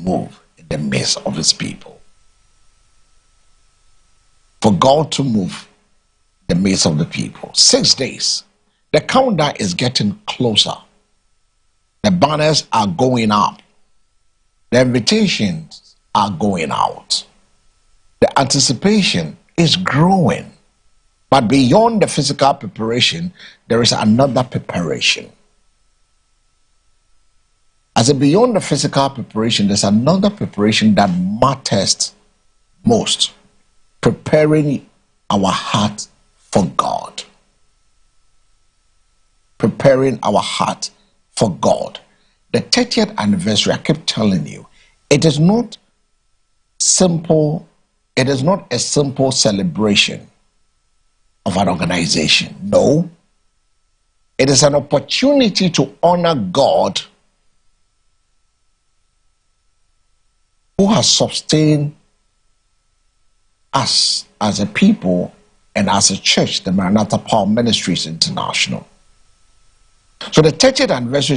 move in the midst of his people. For God to move in the midst of the people. 6 days. The countdown is getting closer. The banners are going up. The invitations are going out. The anticipation is growing. But beyond the physical preparation, there is another preparation. As a beyond the physical preparation, there's another preparation that matters most. Preparing our heart for God. Preparing our heart for God. The 30th anniversary, I keep telling you, it is not simple. It is not a simple celebration of an organization. No. It is an opportunity to honor God who has sustained us as a people and as a church, the Maranatha Power Ministries International. So the 30th anniversary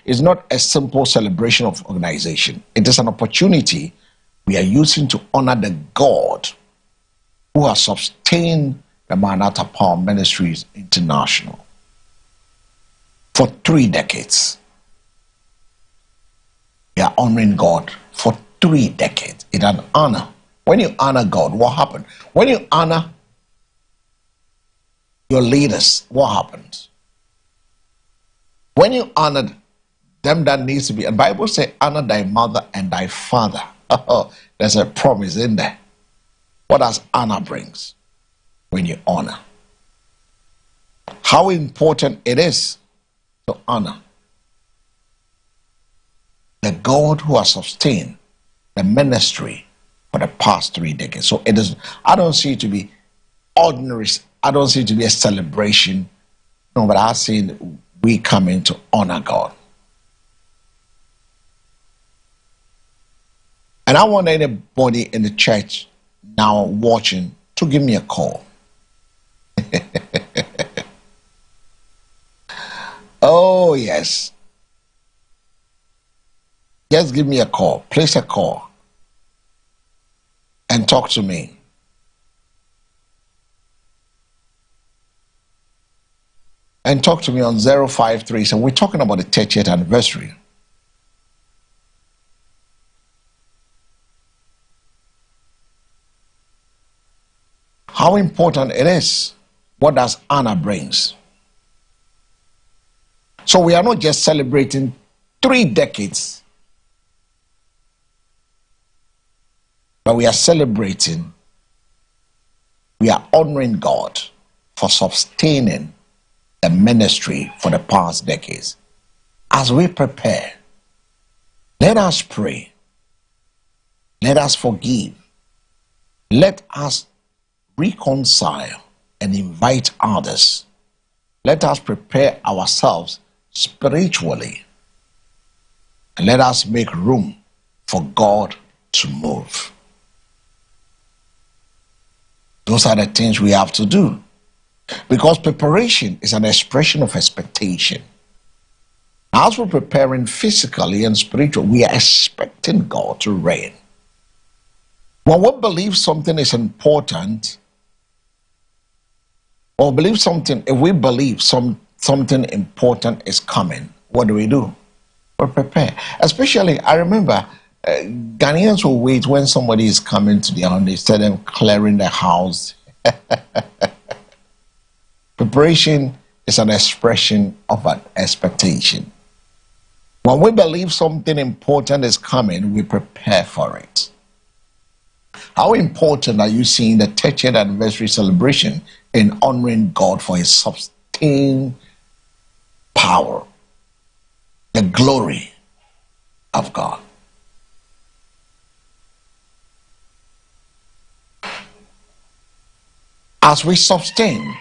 is not a simple celebration of organization. It is an opportunity we are using to honor the God who has sustained the Maranatha Power Ministries International for 3 decades. We are honoring God for 3 decades. It's an honor. When you honor God, what happened? When you honor your leaders, what happens? When you honor them that needs to be, and the Bible says, honor thy mother and thy father. There's a promise in there. What does honor brings when you honor? How important it is to honor the God who has sustained the ministry for the past 3 decades. So it is, I don't see it to be ordinary. I don't see it to be a celebration. No, but I see we come in to honor God. And I want anybody in the church now watching to give me a call. Oh, yes. Just give me a call. Place a call. And talk to me. And talk to me on 053. So we're talking about the 30th anniversary. How important it is. What does honor brings? So we are not just celebrating 3 decades, but we are celebrating, we are honoring God for sustaining the ministry for the past decades. As we prepare, let us pray. Let us forgive. Let us reconcile and invite others. Let us prepare ourselves spiritually. And let us make room for God to move. Those are the things we have to do. Because preparation is an expression of expectation. As we're preparing physically and spiritually, we are expecting God to reign. When we believe something is important, or believe something, if we believe something important is coming, what do? We prepare. Especially, I remember Ghanaians will wait when somebody is coming to their home. They tell them clearing the house. Preparation is an expression of an expectation. When we believe something important is coming, we prepare for it. How important are you seeing the 30th anniversary celebration in honoring God for his sustained power, the glory of God? As we sustain,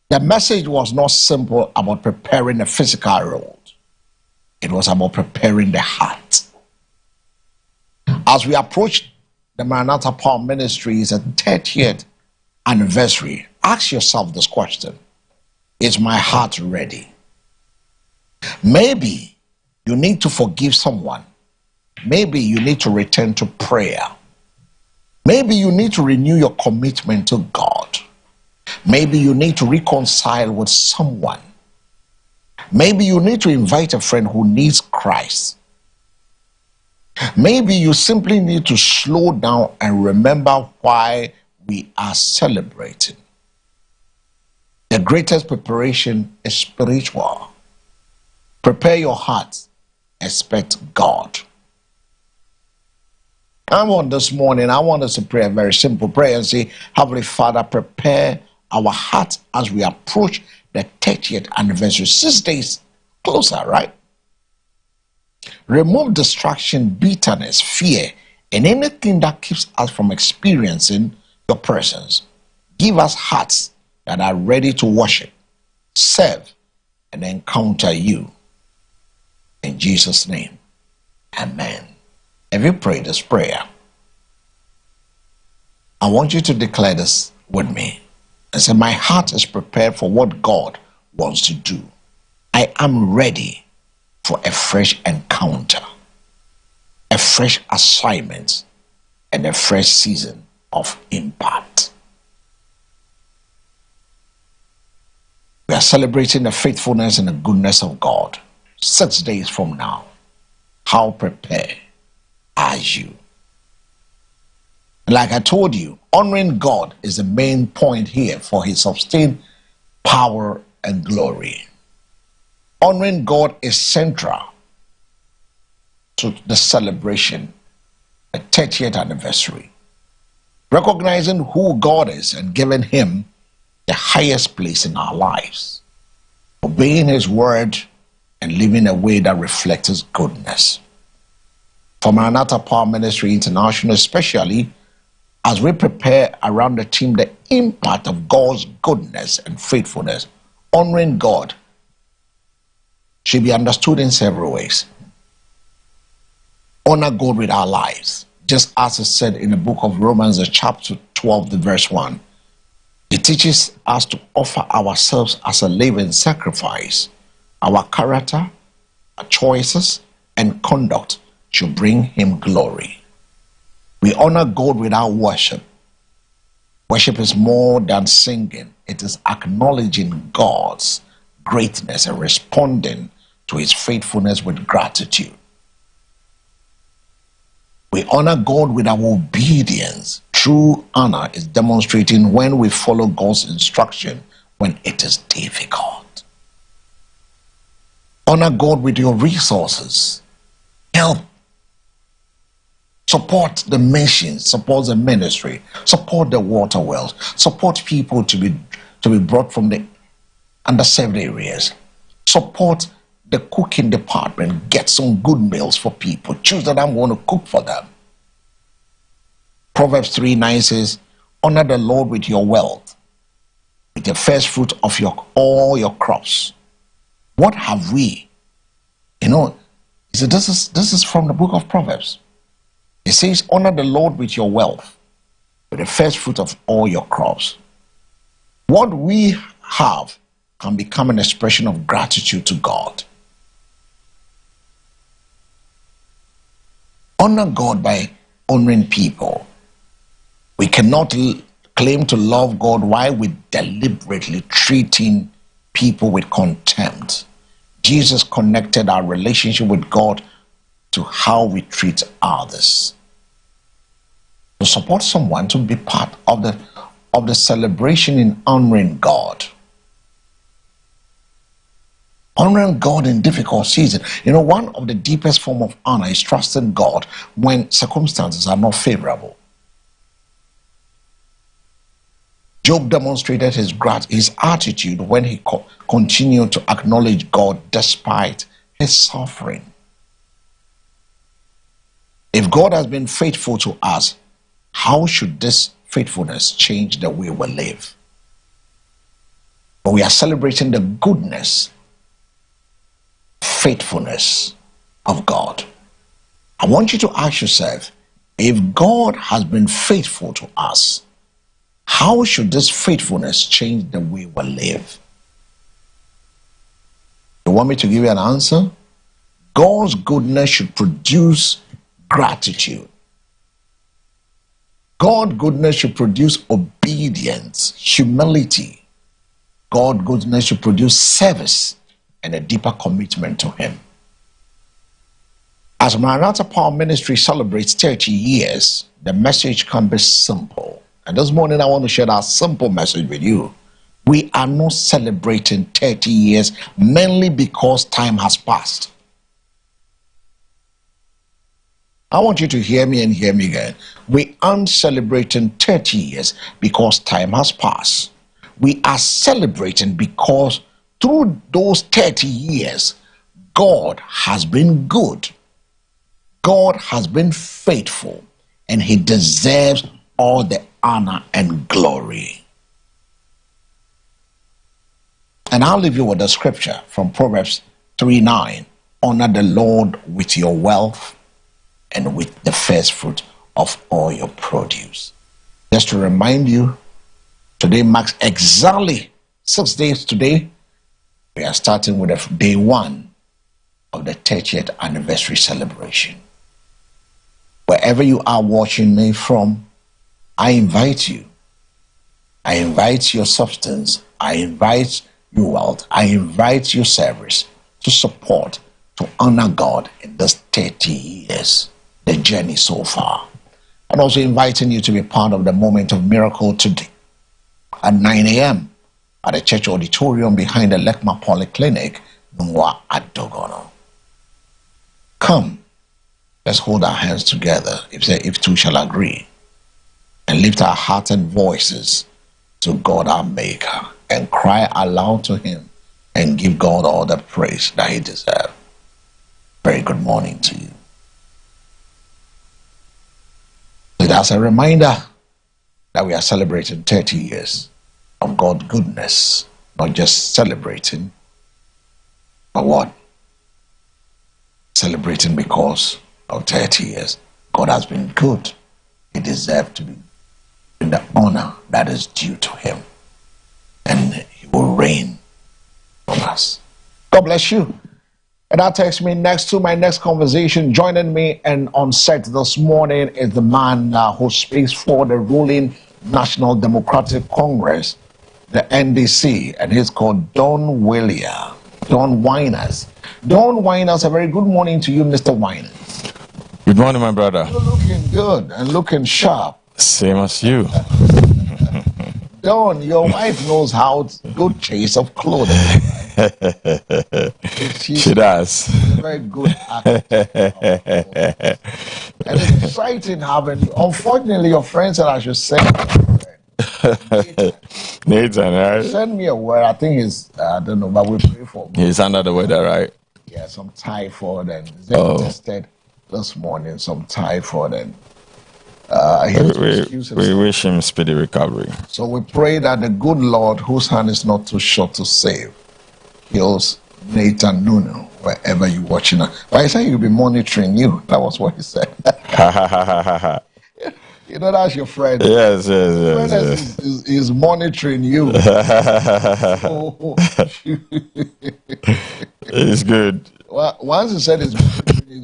the message was not simple about preparing the physical road. It was about preparing the heart. As we approach the Maranatha Power Ministries at 30th anniversary, ask yourself this question: is my heart ready? Maybe you need to forgive someone Maybe you need to return to prayer. Maybe you need to renew your commitment to God. Maybe you need to reconcile with someone. Maybe you need to invite a friend who needs Christ. Maybe you simply need to slow down and remember why we are celebrating. The greatest preparation is spiritual. Prepare your heart. Expect God. I want us to pray a very simple prayer and say, Heavenly Father, prepare our hearts as we approach the 30th anniversary. 6 days closer, right? Remove distraction, bitterness, fear, and anything that keeps us from experiencing your presence. Give us hearts that are ready to worship, serve, and encounter you. In Jesus' name, amen. Have you prayed this prayer? I want you to declare this with me and say, my heart is prepared for what God wants to do. I am ready for a fresh encounter, a fresh assignment, and a fresh season of impact. We are celebrating the faithfulness and the goodness of God 6 days from now. How prepared are you? Like I told you, honoring God is the main point here for his sustained power and glory. Honoring God is central to the celebration, the 30th anniversary. Recognizing who God is and giving him the highest place in our lives. Obeying his word and living a way that reflects his goodness. For Maranatha Power Ministry International, especially as we prepare around the theme, the impact of God's goodness and faithfulness, honoring God should be understood in several ways. Honor God with our lives, just as it said in the book of Romans, chapter 12, the verse 1. It teaches us to offer ourselves as a living sacrifice. Our character, our choices, and conduct should bring him glory. We honor God with our worship. Worship is more than singing. It is acknowledging God's greatness and responding to his faithfulness with gratitude. We honor God with our obedience. True honor is demonstrating when we follow God's instruction when it is difficult. Honor God with your resources. Help. Support the mission, support the ministry, support the water wells, support people to be brought from the underserved areas. Support the cooking department, get some good meals for people. Choose that I'm going to cook for them. Proverbs 3:9 says, honor the Lord with your wealth, with the first fruit of all your crops. What have we? This is from the book of Proverbs. It says, honor the Lord with your wealth, with the first fruit of all your crops. What we have can become an expression of gratitude to God. Honor God by honoring people. We cannot claim to love God while we deliberately treating people with contempt. Jesus connected our relationship with God to how we treat others. To support someone, to be part of the celebration in honoring God. Honoring God in difficult seasons. One of the deepest forms of honor is trusting God when circumstances are not favorable. Job demonstrated his attitude when he continued to acknowledge God despite his suffering. If God has been faithful to us, how should this faithfulness change the way we live? But we are celebrating the goodness, faithfulness of God. I want you to ask yourself, if God has been faithful to us, how should this faithfulness change the way we live? You want me to give you an answer? God's goodness should produce gratitude. God goodness should produce obedience, humility. God goodness should produce service and a deeper commitment to Him. As Maranatha Power Ministry celebrates 30 years, the message can be simple. And this morning I want to share that simple message with you. We are not celebrating 30 years mainly because time has passed. I want you to hear me and hear me again. We aren't celebrating 30 years because time has passed. We are celebrating because through those 30 years, God has been good. God has been faithful, and He deserves all the honor and glory. And I'll leave you with the scripture from Proverbs 3:9. Honor the Lord with your wealth and with the first fruit of all your produce. Just to remind you, today marks exactly 6 days today. We are starting with day 1 of the 30th anniversary celebration. Wherever you are watching me from, I invite you. I invite your substance. I invite your wealth. I invite your service to support, to honor God in this 30 years, the journey so far. And also inviting you to be part of the Moment of Miracle today at 9 a.m. at the church auditorium behind the Lekma Polyclinic, Nungwa at Dogono. Come, let's hold our hands together, if two shall agree, and lift our hearts and voices to God our Maker and cry aloud to Him and give God all the praise that He deserves. Very good morning to you. That's a reminder that we are celebrating 30 years of God's goodness, not just celebrating, but what? Celebrating because of 30 years. God has been good. He deserves to be in the honor that is due to Him. And He will reign on us. God bless you. And that takes me next to my next conversation. Joining me and on set this morning is the man who speaks for the ruling National Democratic Congress, the NDC, and he's called Don Williams. Don Winers. Don Winers, a very good morning to you, Mr. Winers. Good morning, my brother. You're looking good and looking sharp. Same as you. Don, your wife knows how to good choice of clothing. She does. A very good actor. And it's exciting having you. Unfortunately, your friend said I should send Nathan, right? Send me a word. I think he's, I don't know, but we pray for him. He's under the weather, right? Yeah, some typhoid and tested this morning, some typhoid and we wish him speedy recovery. So we pray that the good Lord, whose hand is not too short to save, heals Nathan Nuno wherever you're watching. But I said he'll be monitoring you. That was what he said. You know, that's your friend. Yes. He's monitoring you. It's good. Well, once he said he's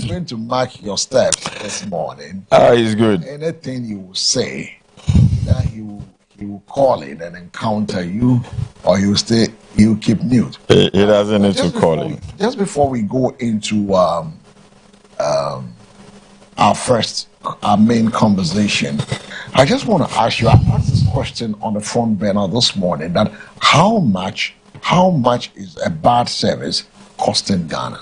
going to mark your steps this morning. He's good. Anything you will say, that he will call in and encounter you, or he will keep mute. He doesn't need to call in. Just before we go into our main conversation, I just want to ask you, I asked this question on the front burner this morning, that how much is a bad service costing Ghana?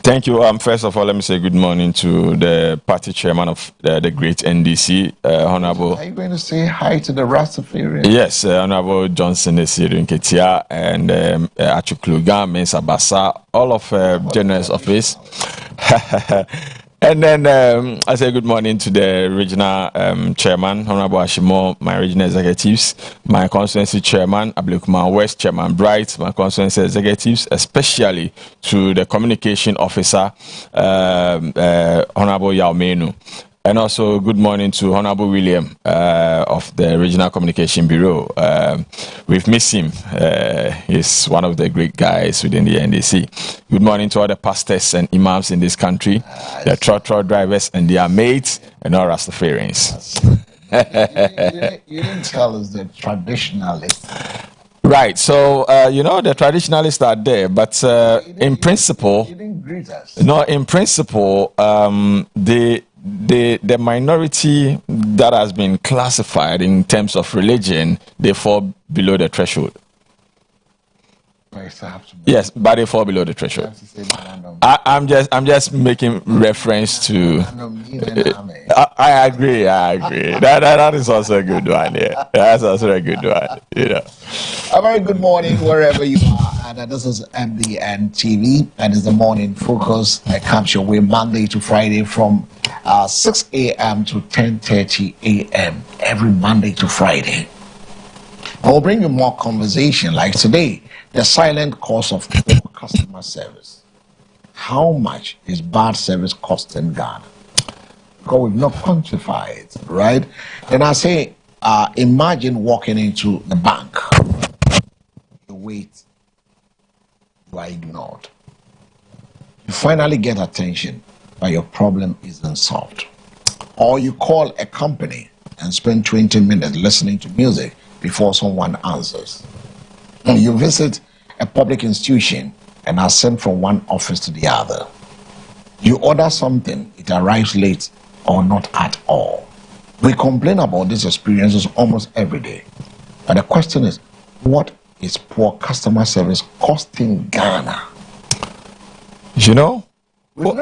Thank you. First of all, let me say good morning to the party chairman of the great NDC, Honorable. Are you going to say hi to the Rastafarian? Yes, Honorable Johnson Esiru Nketia and Achukluga, Mensa Basa, all of General's office. And then I say good morning to the regional chairman, Honorable Ashimo, my regional executives, my constituency chairman, Ablekuma West, Chairman Bright, my constituency executives, especially to the communication officer, Honorable Yaumenu. And also, good morning to Honorable William of the Regional Communication Bureau. We've missed him. He's one of the great guys within the NDC. Good morning to all the pastors and imams in this country, the trotro drivers and their mates, and all Rastafarians. You didn't tell us the traditionalists. Right. So, the traditionalists are there, but in principle, You didn't greet us. no, in principle, the minority that has been classified in terms of religion, they fall below the threshold. Yes, but they fall below the threshold. I'm just making reference to. I agree. That is also a good one. Yeah, that's also a good one. A very good morning wherever you are, and this is MBN TV, and it's the Morning Focus that comes your way Monday to Friday from 6 a.m. to 10:30 a.m. every Monday to Friday. I will bring you more conversation like today. The silent cost of customer service. How much is bad service costing Ghana? Because we've not quantified it, right? And I say, imagine walking into the bank. You wait, you are ignored. You finally get attention, but your problem isn't solved. Or you call a company and spend 20 minutes listening to music before someone answers. You visit a public institution and are sent from one office to the other. You order something, it arrives late or not at all. We complain about these experiences almost every day. But the question is, what is poor customer service costing Ghana? We've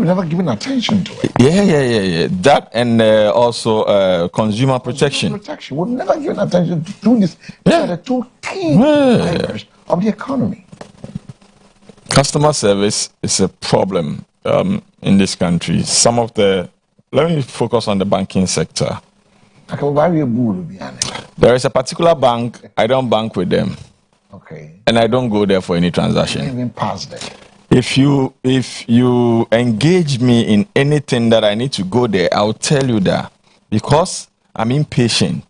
never given attention to it. Yeah. That and also consumer protection. We've never given attention to this. These are the two key drivers of the economy. Customer service is a problem in this country. Let me focus on the banking sector. There is a particular bank, I don't bank with them. Okay. And I don't go there for any transaction. Even pass there. If you engage me in anything that I need to go there, I'll tell you that, because I'm impatient.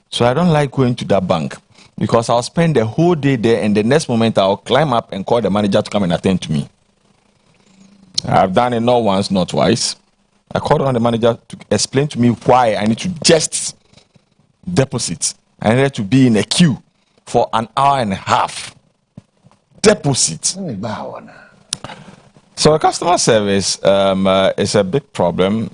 So I don't like going to that bank, because I'll spend the whole day there and the next moment I'll climb up and call the manager to come and attend to me. I've done it not once, not twice. I called on the manager to explain to me why I need to just deposit. I needed to be in a queue for an hour and a half. Deposit. So customer service is a big problem.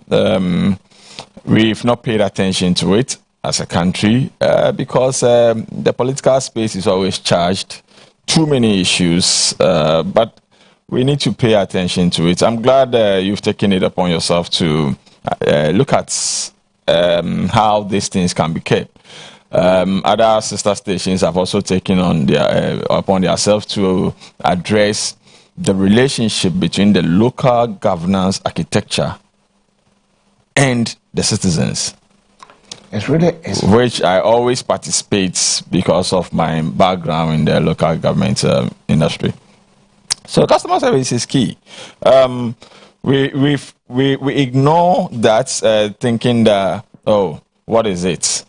We've not paid attention to it as a country because the political space is always charged. Too many issues, but we need to pay attention to it. I'm glad you've taken it upon yourself to look at how these things can be kept. Other sister stations have also taken on upon themselves to address the relationship between the local governance architecture and the citizens. Which I always participate because of my background in the local government industry. So customer service is key. We ignore that, thinking that, oh, what is it?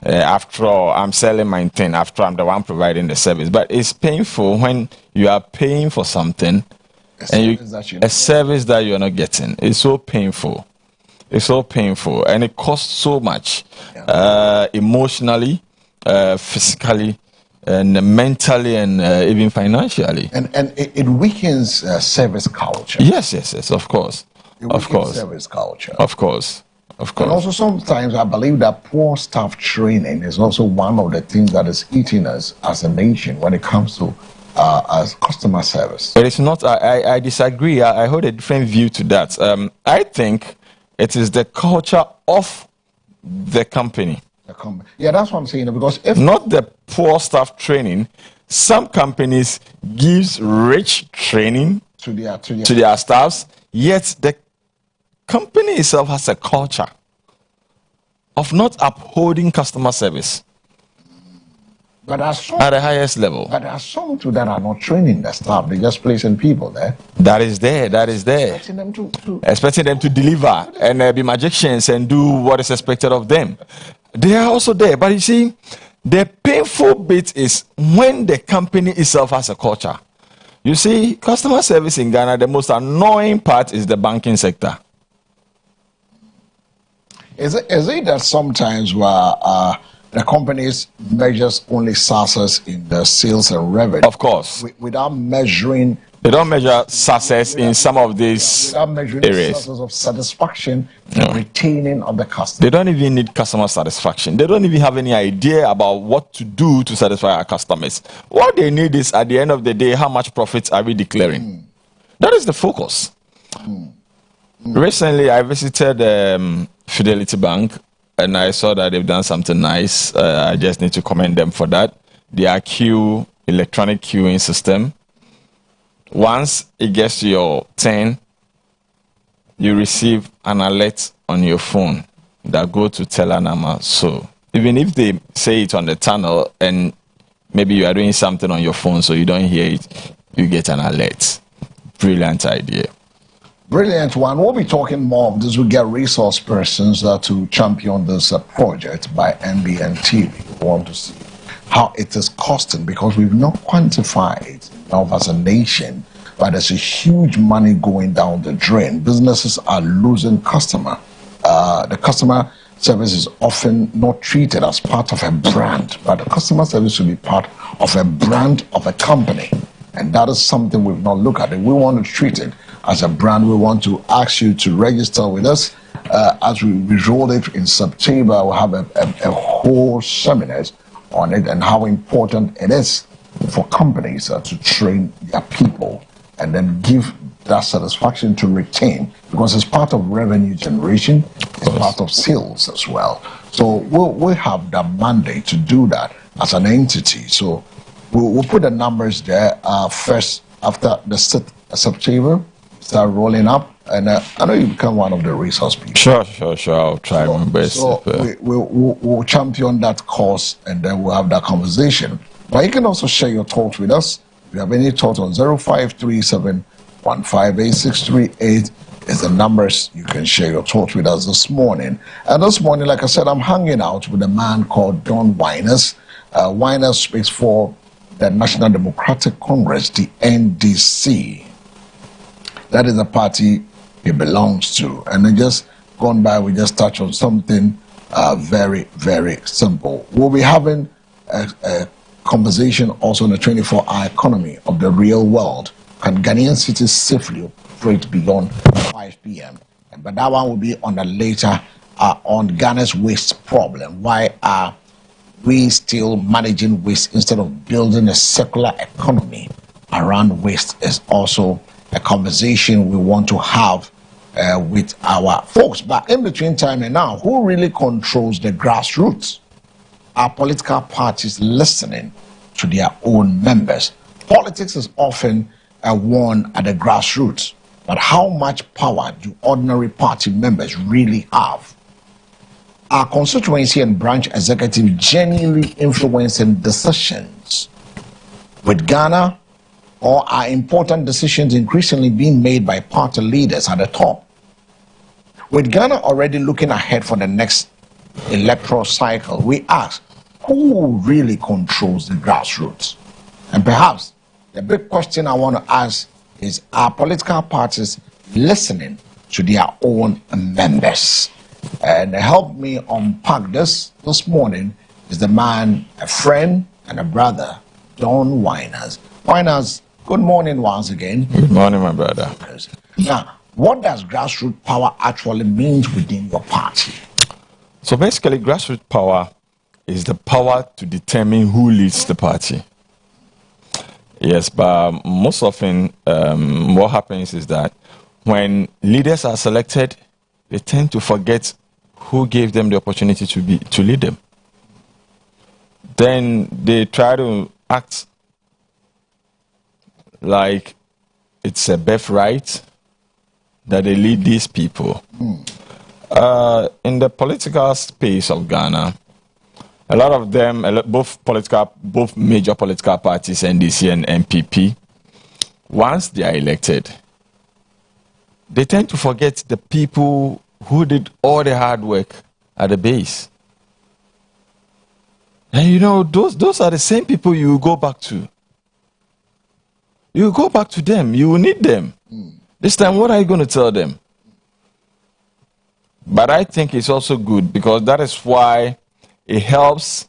After all, I'm selling my thing. After all, I'm the one providing the service. But it's painful when you are paying for something a service that you're not getting. It's so painful. It's so painful, and it costs so much, emotionally, physically, and mentally, and even financially. And it weakens service culture. Yes, of course. Service culture. Of course. And also sometimes I believe that poor staff training is also one of the things that is eating us as a nation when it comes to as customer service. It is not. I disagree. I hold a different view to that. I think it is the culture of the company. Yeah, that's what I'm saying. Because if not the poor staff training, some companies gives rich training to their staffs, yet the company itself has a culture of not upholding customer service. But at the highest level. But there are some too that are not training the staff. They're just placing people there. That is there. Expecting them to deliver and be magicians and do what is expected of them. They are also there. But you see, the painful bit is when the company itself has a culture. You see, customer service in Ghana, the most annoying part is the banking sector. Is it that sometimes where the companies measures only success in the sales and revenue? Of course. Without measuring... They don't measure success in some of these areas. Success of satisfaction, retaining of the customer. They don't even need customer satisfaction. They don't even have any idea about what to do to satisfy our customers. What they need is, at the end of the day, how much profits are we declaring? That is the focus. Recently, I visited Fidelity Bank, and I saw that they've done something nice. I just need to commend them for that. Their electronic queuing system. Once it gets to your turn, you receive an alert on your phone that go to Telenama. So even if they say it on the tunnel and maybe you are doing something on your phone so you don't hear it, you get an alert. Brilliant idea. Brilliant one. We'll be talking more of this. We'll get resource persons to champion this project by NBN TV. We want to see how it is costing, because we've not quantified enough as a nation, but there's a huge money going down the drain. Businesses are losing customer. The customer service is often not treated as part of a brand, but the customer service should be part of a brand of a company. And that is something we've not looked at. If we want to treat it as a brand, we want to ask you to register with us. As we roll it in September, we'll have a whole seminar on it and how important it is for companies to train their people and then give that satisfaction to retain, because it's part of revenue generation, it's part of sales as well. So we'll have the mandate to do that as an entity. So we'll put the numbers there first after the September, start rolling up. And I know you become one of the resource people. Sure. I'll try my best. So we'll champion that cause, and then we'll have that conversation. But you can also share your thoughts with us. If you have any thoughts on 0537-158-638 is the numbers you can share your thoughts with us this morning. And this morning, like I said, I'm hanging out with a man called Don Winers. Winers speaks for the National Democratic Congress, the NDC. That is the party he belongs to. And then just gone by, we just touched on something very, very simple. We'll be having a conversation also on the 24-hour economy of the real world. Can Ghanaian cities safely operate beyond 5 p.m.? But that one will be on the later on Ghana's waste problem. Why are we still managing waste instead of building a circular economy around waste? Is also a conversation we want to have with our folks. But in between time and now, who really controls the grassroots? Are political parties listening to their own members? Politics is often won at the grassroots, but how much power do ordinary party members really have? Are constituency and branch executive genuinely influencing decisions with Ghana, or are important decisions increasingly being made by party leaders at the top? With Ghana already looking ahead for the next electoral cycle, we ask, who really controls the grassroots? And perhaps the big question I want to ask is, are political parties listening to their own members? And to help me unpack this morning is the man, a friend and a brother, Don Winers. Winers, good morning once again. Good morning, my brother. Now, what does grassroots power actually mean within your party? So basically, grassroots power is the power to determine who leads the party. Yes, but most often what happens is that when leaders are selected, they tend to forget who gave them the opportunity to lead them. Then they try to act like it's a birthright that they lead these people. In the political space of Ghana, A lot of them, both major political parties, NDC and NPP, once they are elected, they tend to forget the people who did all the hard work at the base. And you know, those are the same people you will go back to. You will go back to them. You will need them. This time, what are you going to tell them? But I think it's also good because that is why it helps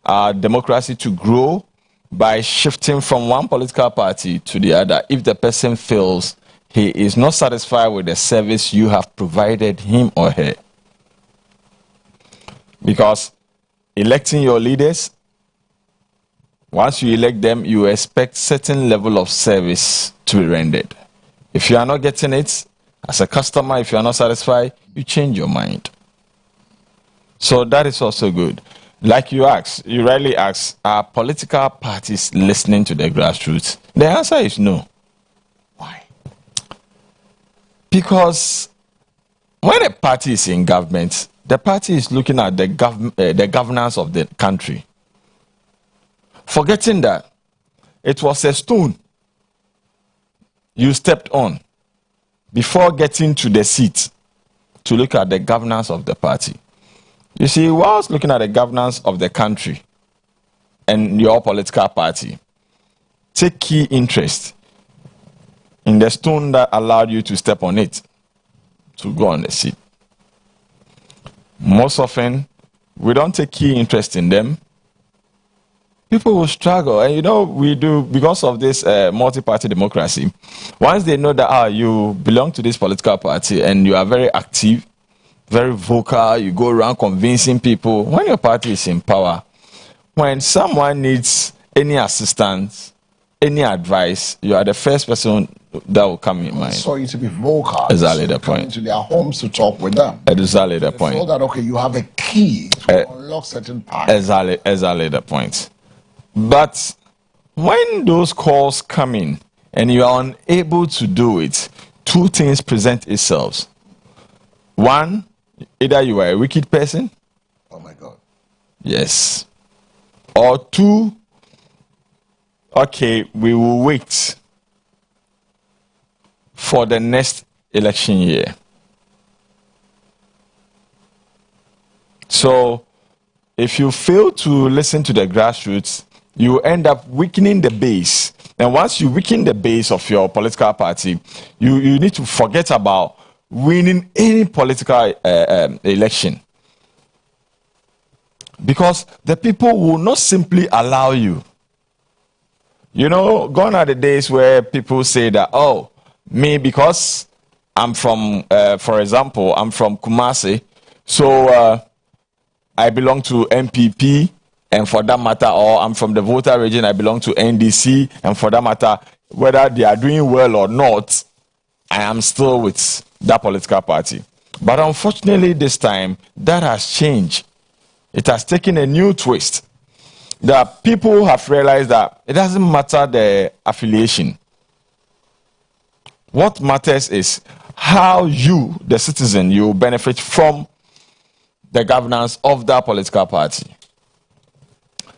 our democracy to grow by shifting from one political party to the other if the person feels he is not satisfied with the service you have provided him or her. Because electing your leaders, once you elect them, you expect certain level of service to be rendered. If you are not getting it, as a customer, if you are not satisfied, you change your mind. So that is also good. Like you rightly ask, are political parties listening to the grassroots? The answer is no. Why? Because when a party is in government, the party is looking at the governance of the country, forgetting that it was a stone you stepped on before getting to the seat to look at the governance of the party. You see, whilst looking at the governance of the country and your political party, take key interest in the stone that allowed you to step on it to go on the seat. Most often, we don't take key interest in them. People will struggle. And you know, we do, because of this multi-party democracy, once they know that you belong to this political party and you are very active, very vocal, you go around convincing people, when your party is in power, when someone needs any assistance, any advice, you are the first person that will come in mind. So you to be vocal. Exactly the point. Into their homes to talk with them. Exactly the point. So that, okay, you have a key to unlock certain parts. Exactly the point. But when those calls come in and you are unable to do it, two things present itself. One, either you are a wicked person. Oh my God. Yes. Or two, okay, we will wait for the next election year. So if you fail to listen to the grassroots, you end up weakening the base. And once you weaken the base of your political party, you need to forget about winning any political election. Because the people will not simply allow you. You know, gone are the days where people say that, oh, me, because I'm from, for example, I'm from Kumasi, so I belong to NPP, and for that matter, or I'm from the Volta region, I belong to NDC, and for that matter, whether they are doing well or not, I am still with that political party. But unfortunately, this time, that has changed. It has taken a new twist. That people have realized that it doesn't matter the affiliation. What matters is how you, the citizen, you benefit from the governance of that political party.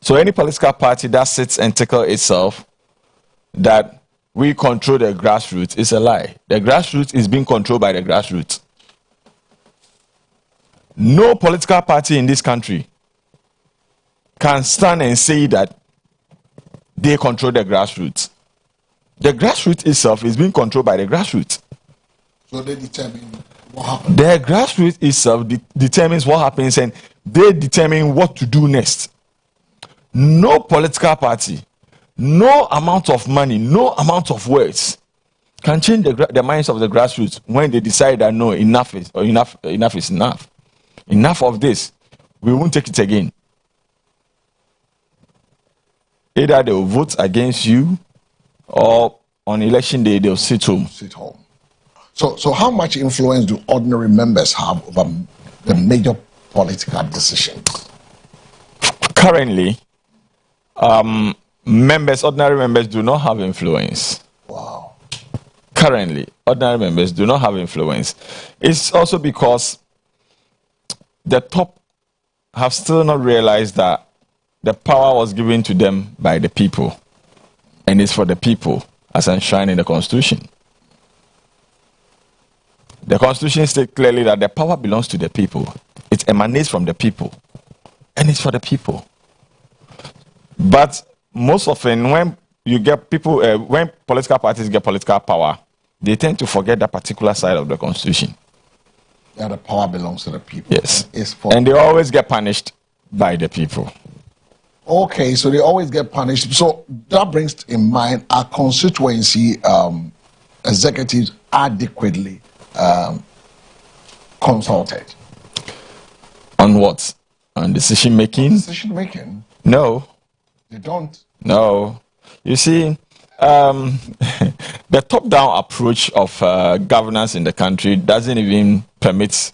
So any political party that sits and tickles itself that we control the grassroots is a lie. The grassroots is being controlled by the grassroots. No political party in this country can stand and say that they control the grassroots. The grassroots itself is being controlled by the grassroots. So they determine what happens. The grassroots itself determines what happens, and they determine what to do next. No political party, no amount of money, no amount of words can change the minds of the grassroots when they decide that no, enough is enough. Enough of this. We won't take it again. Either they will vote against you, or on election day they'll sit home. So how much influence do ordinary members have over the major political decisions? Currently, ordinary members do not have influence. Wow. Currently, ordinary members do not have influence. It's also because the top have still not realized that the power was given to them by the people, and it's for the people, as enshrined in the Constitution. The Constitution states clearly that the power belongs to the people. It emanates from the people, and it's for the people. But most often, when you get people, when political parties get political power, they tend to forget that particular side of the Constitution. That the power belongs to the people. Yes. And they always get punished by the people. Okay, so they always get punished. So that brings in mind our constituency executives adequately consulted. On what? On decision making? Decision making? No. They don't? No. You see, the top-down approach of governance in the country doesn't even permit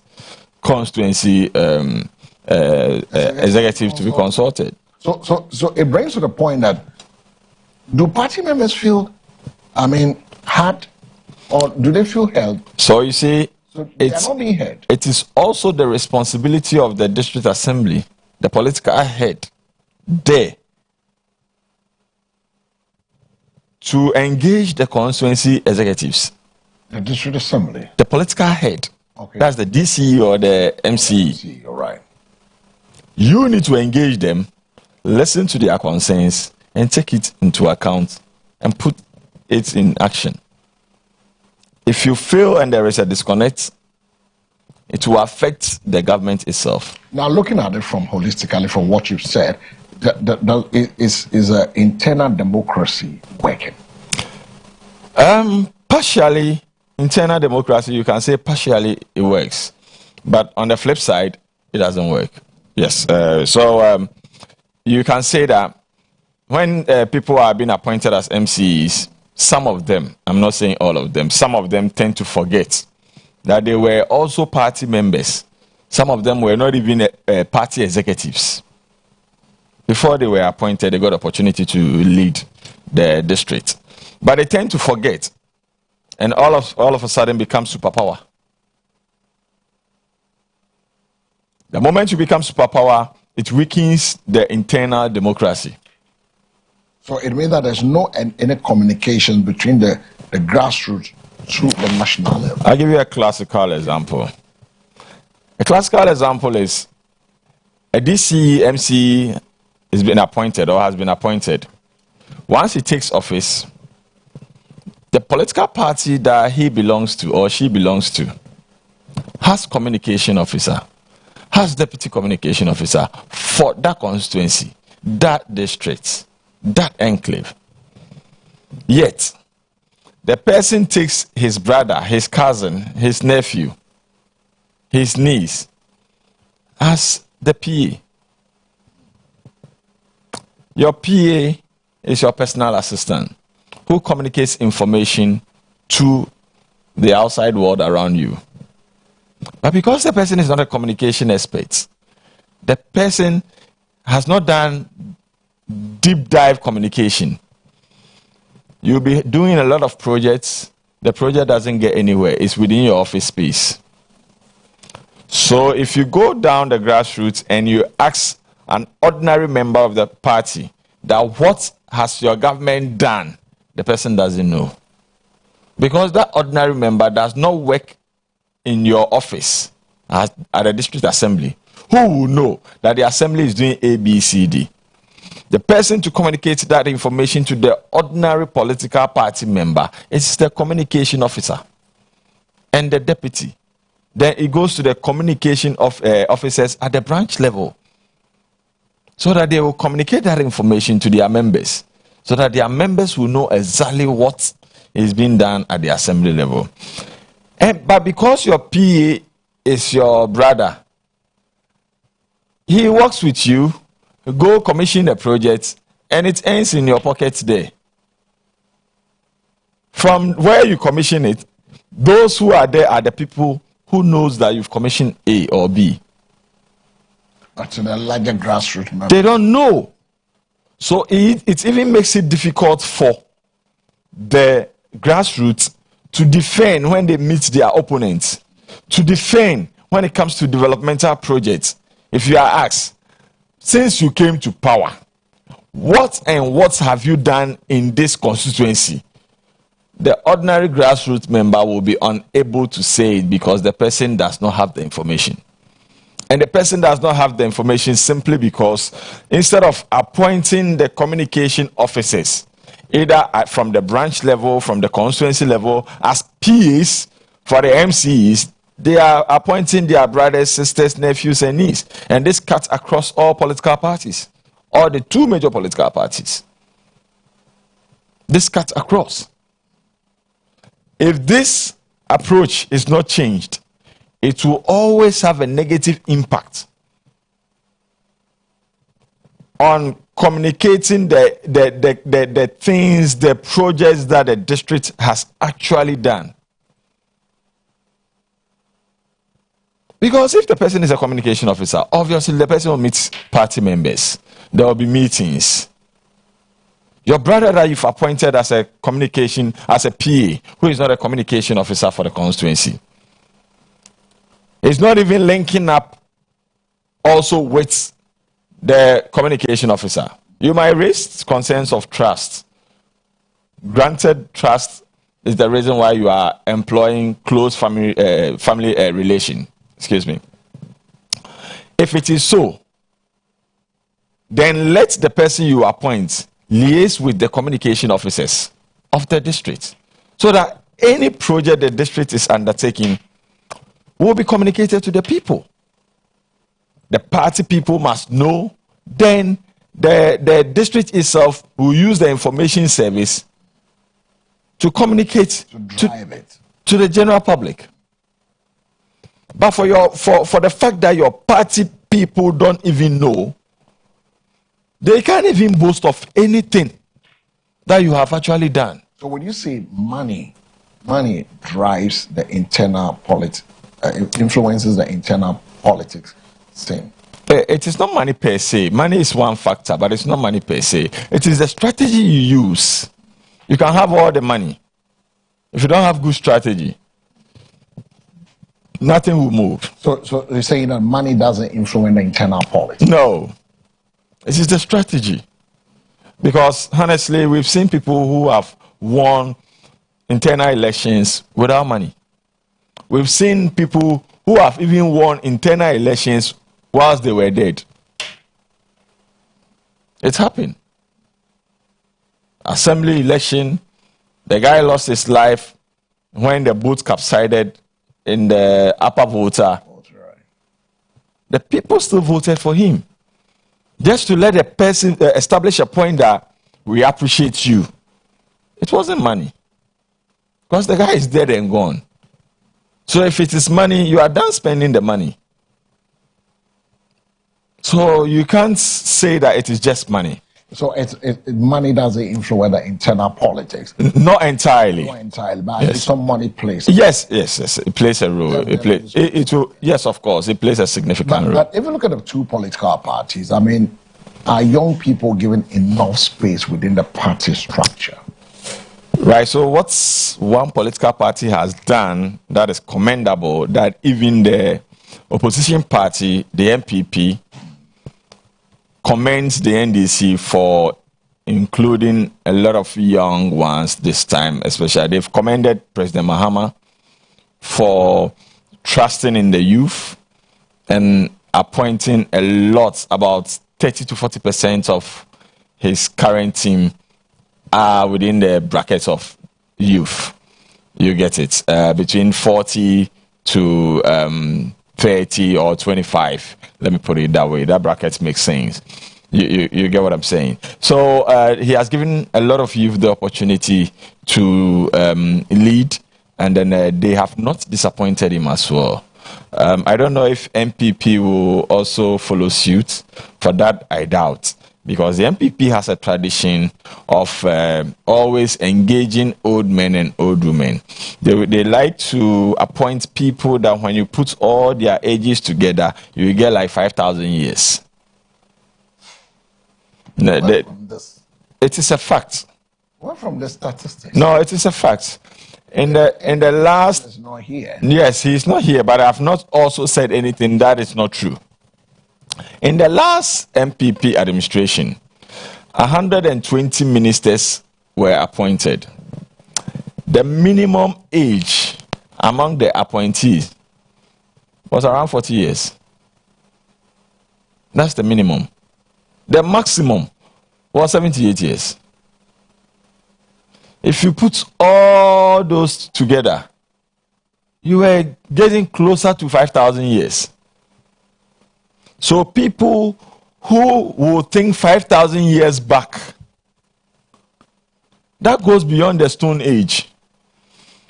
constituency executives to be consulted. So it brings to the point that, do party members feel, heard, or do they feel held? So you see, so they are not being heard. It is also the responsibility of the district assembly, the political head there, to engage the constituency executives. The district assembly? The political head. Okay. That's the DCE or the MCE. All right. You need to engage them, listen to their concerns, and take it into account and put it in action. If you fail and there is a disconnect, it will affect the government itself. Now, looking at it from holistically, from what you've said, is an internal democracy working? Partially, internal democracy, you can say partially it works. But on the flip side, it doesn't work. Yes. You can say that when people are being appointed as MCs, some of them, I'm not saying all of them, some of them tend to forget that they were also party members. Some of them were not even party executives. Before they were appointed, they got opportunity to lead the district. But they tend to forget, and all of a sudden become superpower. The moment you become superpower, it weakens the internal democracy. So it means that there's no any communication between the grassroots to the national level. I'll give you a classical example. A classical example is a DC MC has been appointed or has been appointed. Once he takes office, the political party that he belongs to or she belongs to has communication officer, has deputy communication officer for that constituency, that district, that enclave. Yet, the person takes his brother, his cousin, his nephew, his niece as the PA. Your PA is your personal assistant who communicates information to the outside world around you. But because the person is not a communication expert, the person has not done deep dive communication. You'll be doing a lot of projects. The project doesn't get anywhere. It's within your office space. So if you go down the grassroots and you ask an ordinary member of the party that what has your government done, the person doesn't know. Because that ordinary member does not work in your office at the district assembly. Who will know that the assembly is doing A, B, C, D? The person to communicate that information to the ordinary political party member is the communication officer and the deputy. Then it goes to the communication of officers at the branch level so that they will communicate that information to their members so that their members will know exactly what is being done at the assembly level. But because your PA is your brother, he works with you, go commission a project, and it ends in your pocket there. From where you commission it, those who are there are the people who knows that you've commissioned A or B. But to the larger grassroots members, they don't know. So it even makes it difficult for the grassroots to defend when they meet their opponents, to defend when it comes to developmental projects. if you are asked, since you came to power, what have you done in this constituency? The ordinary grassroots member will be unable to say it because the person does not have the information. And the person does not have the information simply because instead of appointing the communication officers, either from the branch level, from the constituency level, as PAs for the MCEs, they are appointing their brothers, sisters, nephews, and nieces. And this cuts across all political parties, or the two major political parties. This cuts across. If this approach is not changed, it will always have a negative impact on communicating the things, the projects that the district has actually done. Because if the person is a communication officer, obviously the person will meet party members. There will be meetings. Your brother that you've appointed as a communication, as a PA, who is not a communication officer for the constituency, is not even linking up also with the communication officer. You might raise concerns of trust. Granted, trust is the reason why you are employing close family relation. Excuse me. If it is so, then let the person you appoint liaise with the communication officers of the district so that any project the district is undertaking will be communicated to the people. The party people must know, then the district itself will use the information service to communicate to the general public. But for the fact that your party people don't even know, they can't even boast of anything that you have actually done. So when you say money drives the internal politics, influences the internal politics thing. It is not money per se. Money is one factor, but it's not money per se. It is the strategy you use. You can have all the money. If you don't have good strategy, nothing will move. So you're saying that money doesn't influence the internal politics? No. It is the strategy. Because honestly, we've seen people who have won internal elections without money. We've seen people who have even won internal elections whilst they were dead. It's happened. Assembly election, the guy lost his life when the boat capsized in the Upper Volta. The people still voted for him. Just to let a person establish a point that we appreciate you. It wasn't money. Because the guy is dead and gone. So if it is money, you are done spending the money. So you can't say that it is just money. So money doesn't influence the internal politics? Not entirely. Not entirely, but yes. Some money plays. Yes. It plays a role. It will, yes, of course, it plays a significant role. But if you look at the two political parties, I mean, are young people given enough space within the party structure? Right, so what's one political party has done that is commendable, that even the opposition party, the MPP, commends the NDC for including a lot of young ones this time, especially. They've commended President Mahama for trusting in the youth and appointing a lot, about 30 to 40% of his current team are within the brackets of youth. You get it. Between 40 to 30 or 25. Let me put it that way. That bracket makes sense. You get what I'm saying? So he has given a lot of youth the opportunity to lead, and then they have not disappointed him as well. I don't know if MPP will also follow suit. For that, I doubt. Because the MPP has a tradition of always engaging old men and old women. They like to appoint people that when you put all their ages together, you get like 5,000 years. It is a fact. What from the statistics? No, it is a fact. In the last... He's not here. Yes, he's not here, but I have not also said anything that is not true. In the last MPP administration, 120 ministers were appointed. The minimum age among the appointees was around 40 years. That's the minimum. The maximum was 78 years. If you put all those together, you were getting closer to 5,000 years. So people who will think 5,000 years back, that goes beyond the Stone Age.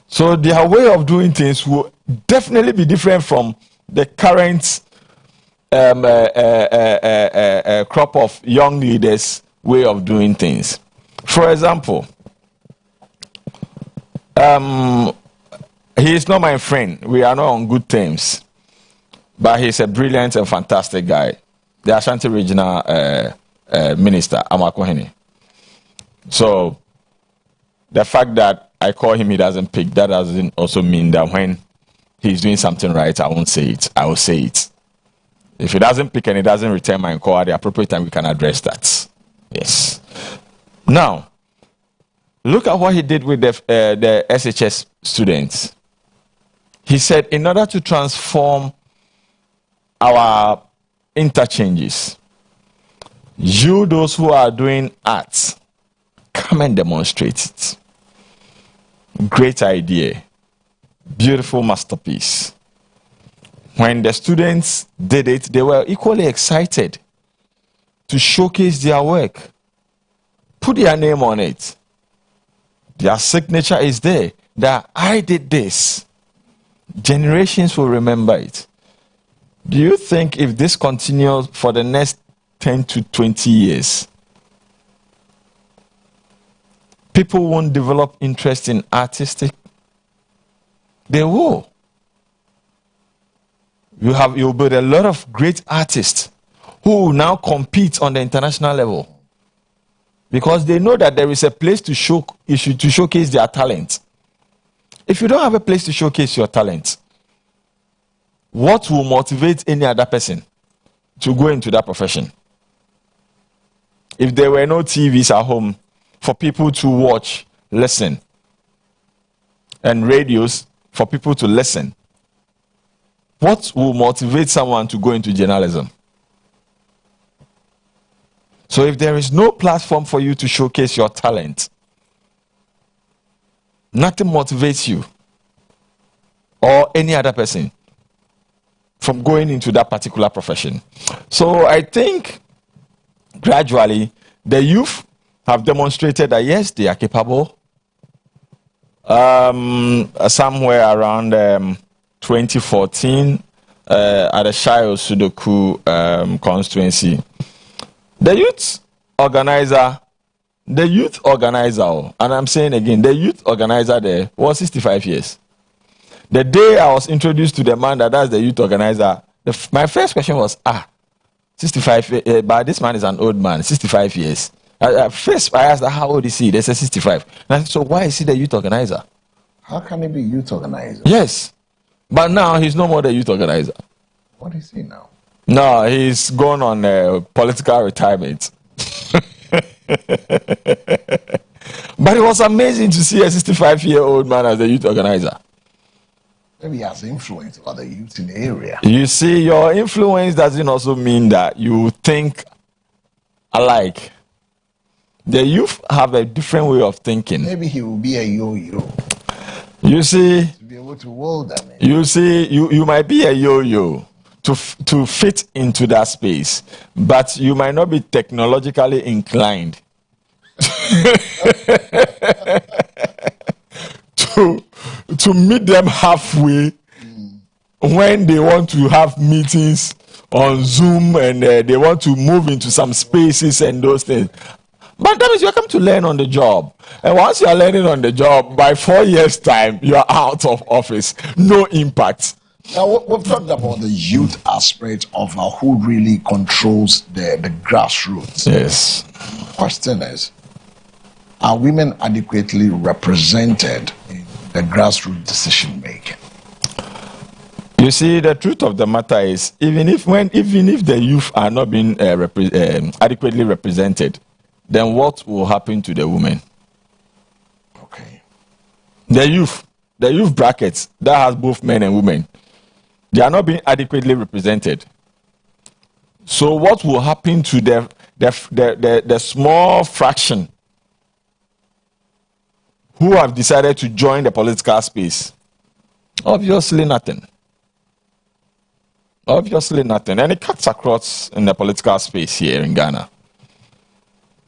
So their way of doing things will definitely be different from the current crop of young leaders' way of doing things. For example, he is not my friend. We are not on good terms. But he's a brilliant and fantastic guy. The Ashanti Regional Minister, Amakohene. So the fact that I call him, he doesn't pick, that doesn't also mean that when he's doing something right, I won't say it. I will say it. If he doesn't pick and he doesn't return my call at the appropriate time, we can address that. Yes. Now, look at what he did with the SHS students. He said, in order to transform our interchanges, you, those who are doing arts, come and demonstrate it. Great idea. Beautiful masterpiece. When the students did it, they were equally excited to showcase their work. Put their name on it. Their signature is there, that I did this. Generations will remember it. Do you think if this continues for the next 10 to 20 years, people won't develop interest in artistic? They will. You'll build a lot of great artists who will now compete on the international level because they know that there is a place to showcase their talent. If you don't have a place to showcase your talent, what will motivate any other person to go into that profession? If there were no TVs at home for people to watch, listen, and radios for people to listen, what will motivate someone to go into journalism? So if there is no platform for you to showcase your talent, nothing motivates you or any other person from going into that particular profession. So I think gradually the youth have demonstrated that yes, they are capable. Somewhere around 2014 at the Shayo Sudoku constituency, the youth organizer, and I'm saying again, the youth organizer there was 65 years. The day I was introduced to the man that's the youth organizer, my first question was, 65, but this man is an old man, 65 years. First, I asked, how old is he? They said 65. And I said, so why is he the youth organizer? How can he be youth organizer? Yes. But now he's no more the youth organizer. What is he now? No, he's gone on political retirement. But it was amazing to see a 65-year-old man as the youth organizer. Maybe he has influence on the youth in the area. You see, your influence doesn't also mean that you think alike. The youth have a different way of thinking. Maybe he will be a yo-yo. You see, to be able to hold them. You see, you might be a yo-yo to fit into that space, but you might not be technologically inclined to meet them halfway when they want to have meetings on Zoom and they want to move into some spaces and those things. But that means you come to learn on the job. And once you are learning on the job, by 4 years' time, you are out of office. No impact. Now, we've talked about the youth aspect of who really controls the grassroots. Yes. The question is, are women adequately represented in the grassroots decision making? You see, the truth of the matter is, even if the youth are not being adequately represented, then what will happen to the women? Okay. The youth brackets that has both men and women, they are not being adequately represented. So what will happen to the small fraction who have decided to join the political space? Obviously nothing. Obviously nothing. And it cuts across in the political space here in Ghana.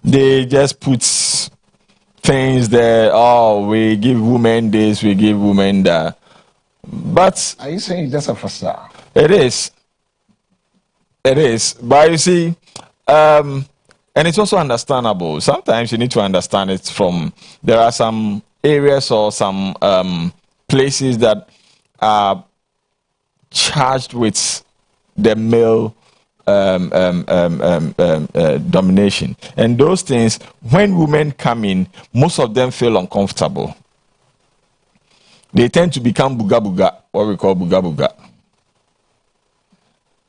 They just put things there, oh, we give women this, we give women that. But are you saying it's just a facade? It is. It is. But you see, and it's also understandable. Sometimes you need to understand it from, there are some areas or some places that are charged with the male domination. And those things, when women come in, most of them feel uncomfortable. They tend to become buga, what we call buga.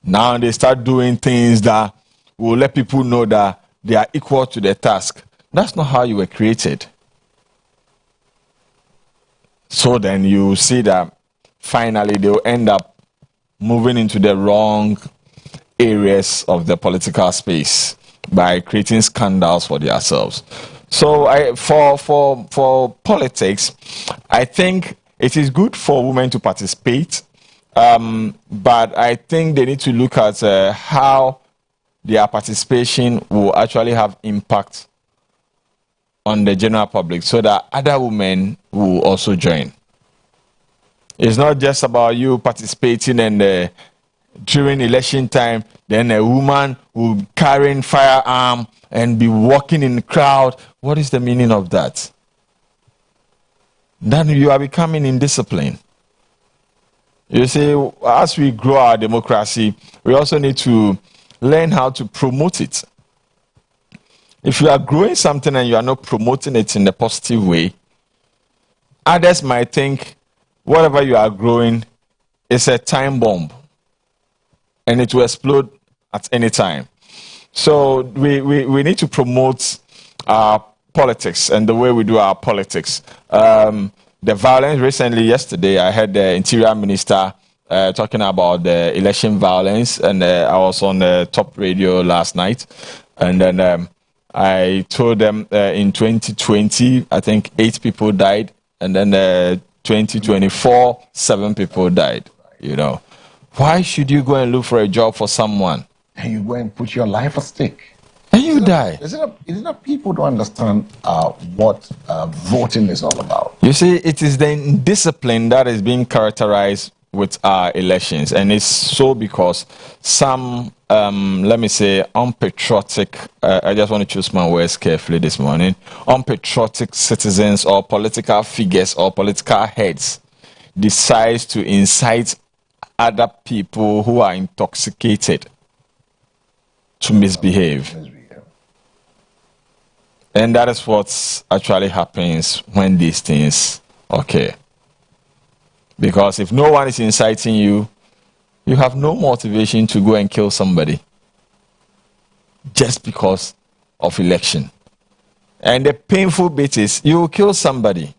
Now they start doing things that will let people know that they are equal to the task. That's not how you were created. So then you see that finally they'll end up moving into the wrong areas of the political space by creating scandals for themselves. So for politics, I think it is good for women to participate, but I think they need to look at how their participation will actually have impact on the general public so that other women will also join. It's not just about you participating and during election time, then a woman will be carrying firearm and be walking in the crowd. What is the meaning of that? Then you are becoming indisciplined. You see, as we grow our democracy, we also need to learn how to promote it. If you are growing something and you are not promoting it in a positive way, others might think whatever you are growing is a time bomb and it will explode at any time. So we need to promote our politics and the way we do our politics. The violence recently, yesterday, I heard the Interior Minister talking about the election violence, and I was on the top radio last night, and then I told them in 2020, I think 8 people died, and then 2024, 7 people died. You know, why should you go and look for a job for someone? And you go and put your life at stake. And you die. Is it not people to understand what voting is all about? You see, it is the indiscipline that is being characterized with our elections. And it's so because some, let me say, unpatriotic, I just want to choose my words carefully this morning, unpatriotic citizens or political figures or political heads decide to incite other people who are intoxicated to misbehave. And that is what actually happens when these things occur. Because if no one is inciting you, you have no motivation to go and kill somebody just because of election. And the painful bit is you kill somebody,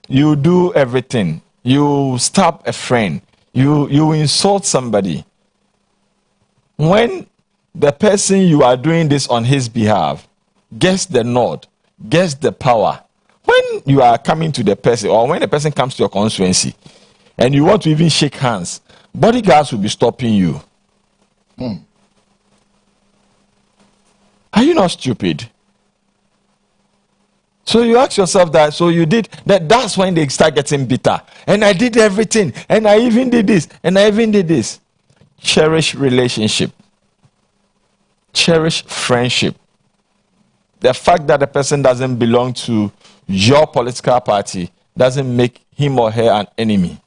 you do everything, you stab a friend, you insult somebody. When the person you are doing this on his behalf gets the nod, gets the power, when you are coming to the person or when the person comes to your constituency and you want to even shake hands, bodyguards will be stopping you. Are you not stupid? So you ask yourself that, so you did that, that's when they start getting bitter. And I did everything, and I even did this, and I even did this. Cherish relationship. Cherish friendship. The fact that the person doesn't belong to your political party doesn't make him or her an enemy.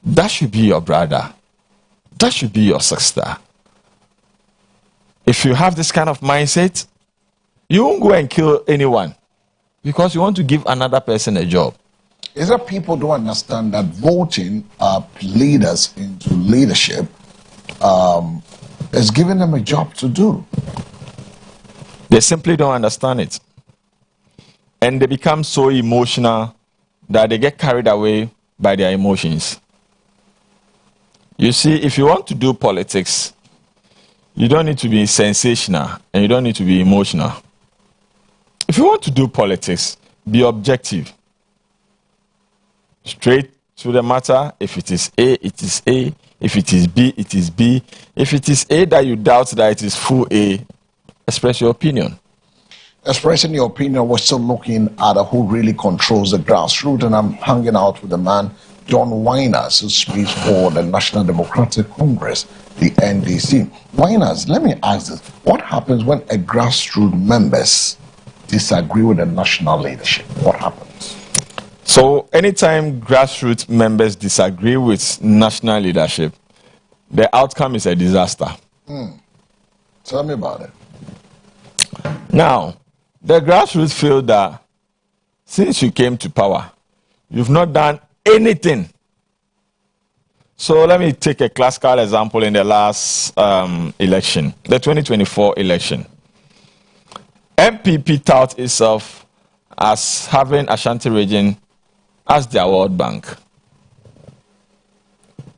That should be your brother. That should be your sister. If you have this kind of mindset, you won't go and kill anyone because you want to give another person a job. Is that people don't understand that voting leaders into leadership is giving them a job to do. They simply don't understand it. And they become so emotional that they get carried away by their emotions. You see, if you want to do politics, you don't need to be sensational and you don't need to be emotional. If you want to do politics, be objective. Straight to the matter. If it is A, it is A. If it is B, it is B. If it is A that you doubt that it is full A, express your opinion. Expressing your opinion, we're still looking at who really controls the grassroots, and I'm hanging out with a man, John Winers, who speaks for the National Democratic Congress, the NDC. Winers, let me ask this. What happens when a grassroots members disagree with the national leadership? What happens? So anytime grassroots members disagree with national leadership, the outcome is a disaster. Tell me about it. Now, the grassroots feel that since you came to power, you've not done anything. So let me take a classical example in the last election, the 2024 election. MPP tout itself as having Ashanti region as their World Bank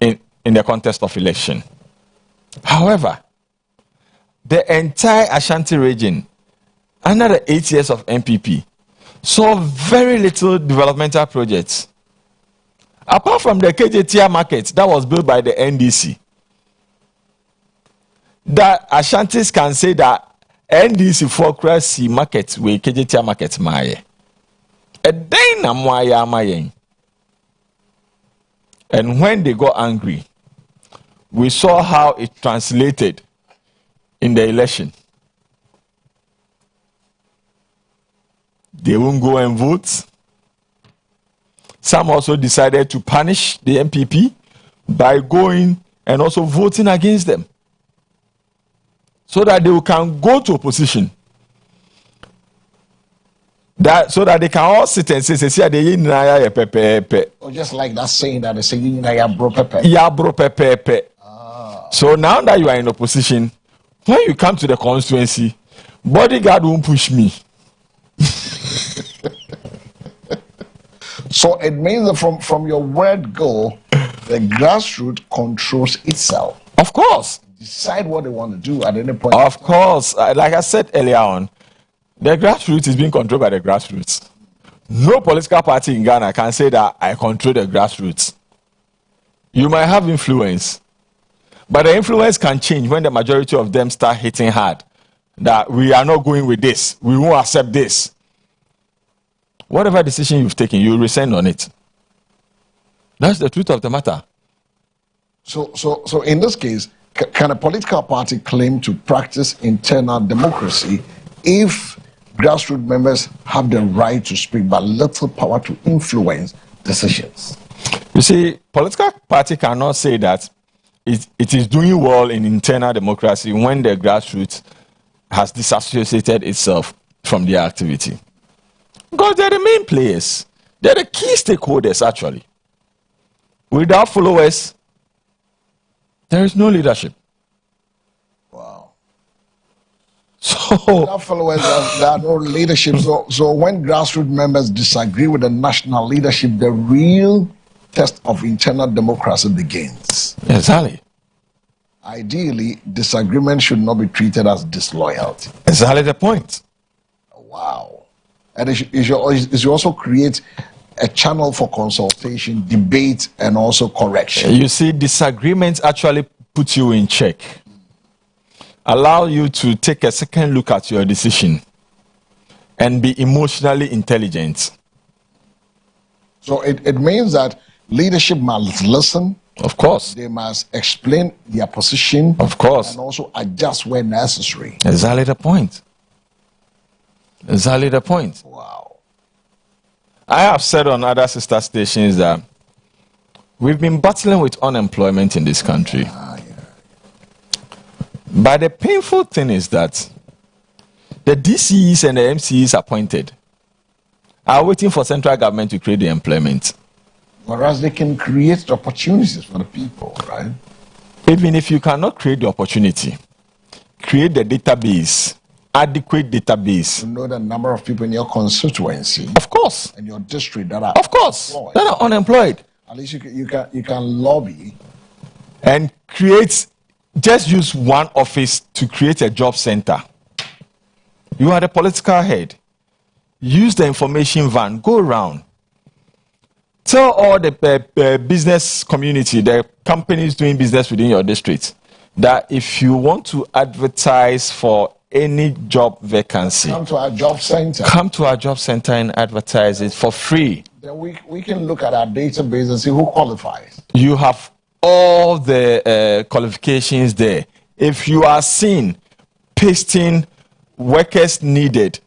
in the contest of election. However, the entire Ashanti region, under the 8 years of MPP, saw very little developmental projects. Apart from the KJTR market that was built by the NDC, that Ashantis can say that NDC for Krasi market with KJTR market maye. And when they got angry, we saw how it translated in the election. They won't go and vote. Some also decided to punish the MPP by going and also voting against them, so that they can go to opposition. So that they can all sit and say, Or just like that saying that they say, "Ya bro pepe." Yeah, bro, pepe. So now that you are in opposition, when you come to the constituency, bodyguard won't push me. So it means that from your word go, the grassroots controls itself. Of course. Decide what they want to do at any point. Of course. Like I said earlier on, the grassroots is being controlled by the grassroots. No political party in Ghana can say that I control the grassroots. You might have influence, but the influence can change when the majority of them start hitting hard. That we are not going with this. We won't accept this. Whatever decision you've taken, you rescind on it. That's the truth of the matter. So in this case, can a political party claim to practice internal democracy if grassroots members have the right to speak but little power to influence decisions? You see, political party cannot say that it is doing well in internal democracy when the grassroots has disassociated itself from their activity. Because they're the main players. They're the key stakeholders, actually. Without followers, there is no leadership. Wow. So, Without followers, there are no leadership. So when grassroots members disagree with the national leadership, the real test of internal democracy begins. exactly. Ideally, disagreement should not be treated as disloyalty. Exactly the point. Wow. And it should also create a channel for consultation, debate, and also correction. You see, disagreements actually put you in check. Allow you to take a second look at your decision and be emotionally intelligent. So it means that leadership must listen. Of course. They must explain their position. Of course. And also adjust where necessary. Exactly the point. Exactly the point. Wow. I have said on other sister stations that we've been battling with unemployment in this country. But the painful thing is that the DCEs and the MCEs appointed are waiting for central government to create the employment. Whereas they can create the opportunities for the people, right? Even if you cannot create the opportunity, create the database, adequate database. You know the number of people in your constituency, Of course. in your district that are Of course. unemployed. That are unemployed. At least you can lobby And create, just use one office to create a job center. You are the political head. Use the information van, go around. Tell all the business community, the companies doing business within your district, that if you want to advertise for any job vacancy, come to our job center. come to our job center and advertise it for free. Then we can look at our database and see who qualifies. You have all the qualifications there. If you are seen pasting workers needed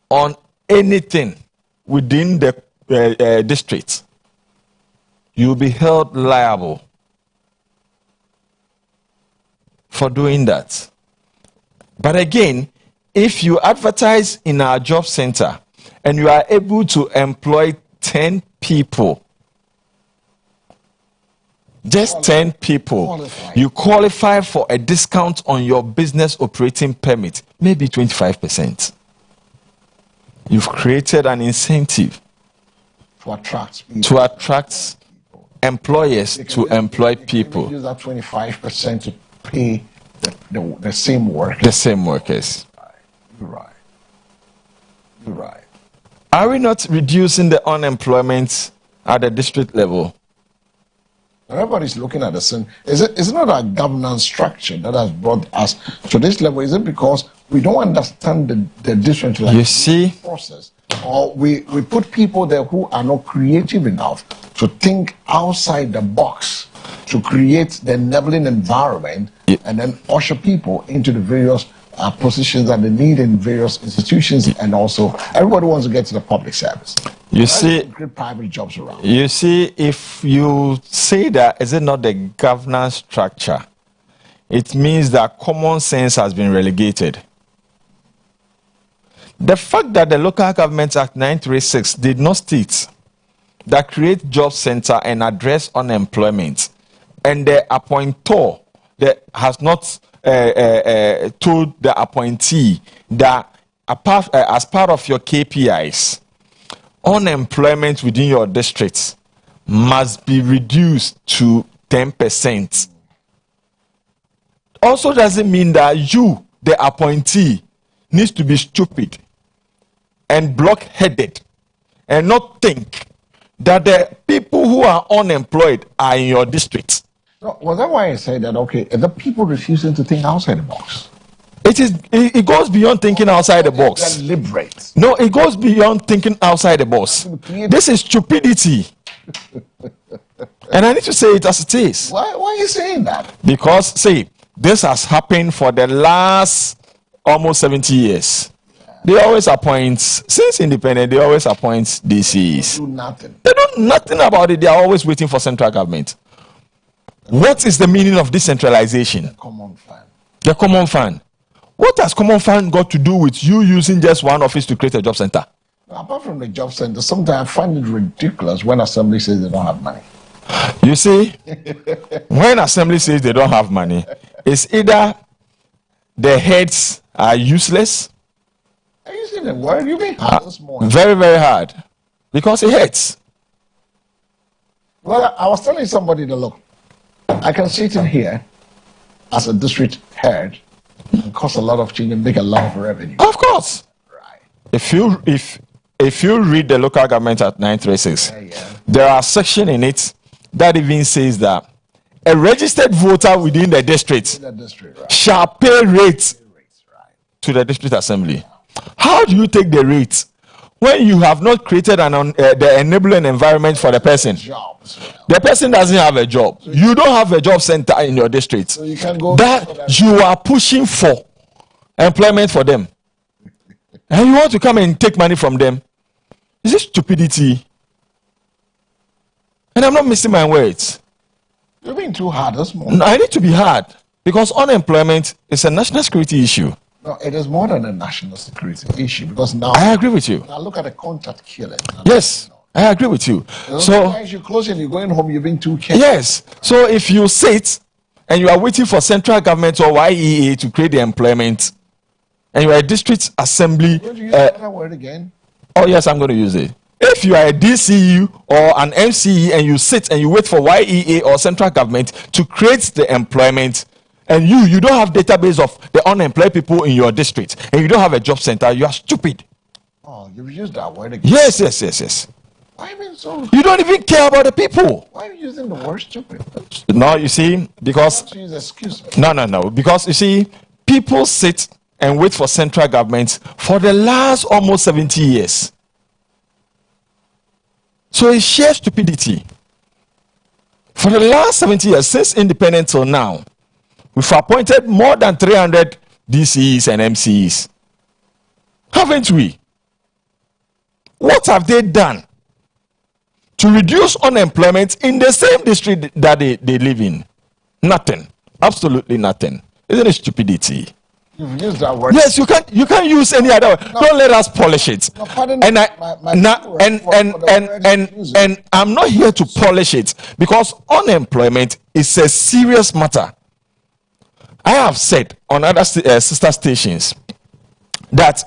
on anything within the district, you will be held liable for doing that. But again, if you advertise in our job center and you are able to employ 10 people, just 10 people, you qualify for a discount on your business operating permit, maybe 25%. You've created an incentive to attract employers to employ people. Use that 25% to pay the same workers. The same workers. You're right. You're right. Are we not reducing the unemployment at the district level? Everybody's looking at the same. Is it not our governance structure that has brought us to this level? Is it because we don't understand the decentralization process? Or we put people there who are not creative enough to think outside the box to create the enabling environment and then usher people into the various positions that they need in various institutions, and also everybody wants to get to the public service. You see, great private jobs around. You see, if you say that, is it not the governance structure? It means that common sense has been relegated. The fact that the Local Government Act 936 did not state that create job center and address unemployment, and the appointor that has not told the appointee that as part of your KPIs, unemployment within your district must be reduced to 10%. Also doesn't mean that you, the appointee, needs to be stupid and block-headed and not think that the people who are unemployed are in your district. No, well, that's why I say that, okay, the people refusing to think outside the box. It goes beyond thinking outside the box. Deliberate. No, it goes beyond thinking outside the box. This is stupidity. And I need to say it as it is. Why are you saying that? Because, see, this has happened for the last almost 70 years. They always appoint, since independent, they always appoint DCs. They do nothing. They do nothing about it. They are always waiting for central government. What is the meaning of decentralization? The common fund. The common fund. What has common fund got to do with you using just one office to create a job center? Now, apart from the job center, sometimes I find it ridiculous when assembly says they don't have money. You see, when assembly says they don't have money, it's either the heads are useless. Are you seeing the word? You mean hard this morning? Very, very hard. Because it hurts. Well, I was telling somebody that, look, I can sit in here as a district head and cause a lot of change and make a lot of revenue. Of course. Right. If you read the Local Government Act 936, there are sections in it that even says that a registered voter within the district, shall pay rates to the district assembly. How do you take the rates when you have not created the enabling environment for the person? The person doesn't have a job. You don't have a job center in your district. So you can go that you are pushing for employment for them. And you want to come and take money from them. Is this stupidity? And I'm not missing my words. You're being too hard this morning. No, I need to be hard because unemployment is a national security issue. No, it is more than a national security issue because now I agree with you. Now look at the contract killing. Yes. I agree with you. So as you close and you're going home, you're being too careful. Yes. So if you sit and you are waiting for central government or YEA to create the employment, and you are a district assembly. Would you use that word again? Oh yes, I'm going to use it. If you are a DCE or an MCE and you sit and you wait for YEA or central government to create the employment, and you don't have database of the unemployed people in your district, and you don't have a job center, you are stupid. Oh, you've used that word again. Yes. Why are you so? You don't even care about the people. Why are you using the word stupid? No, you see, because Use excuse me. no, because you see, people sit and wait for central government for the last almost 70 years. So it's sheer stupidity. For the last 70 years, since independence till now, we've appointed more than 300 DCEs and MCEs. Haven't we? What have they done to reduce unemployment in the same district that they live in? Nothing. Absolutely nothing. Isn't it stupidity? You've used that word. Yes, you can't use any other word. No, don't let us polish it. No, pardon and and I'm not here to polish it, because unemployment is a serious matter. I have said on other sister stations that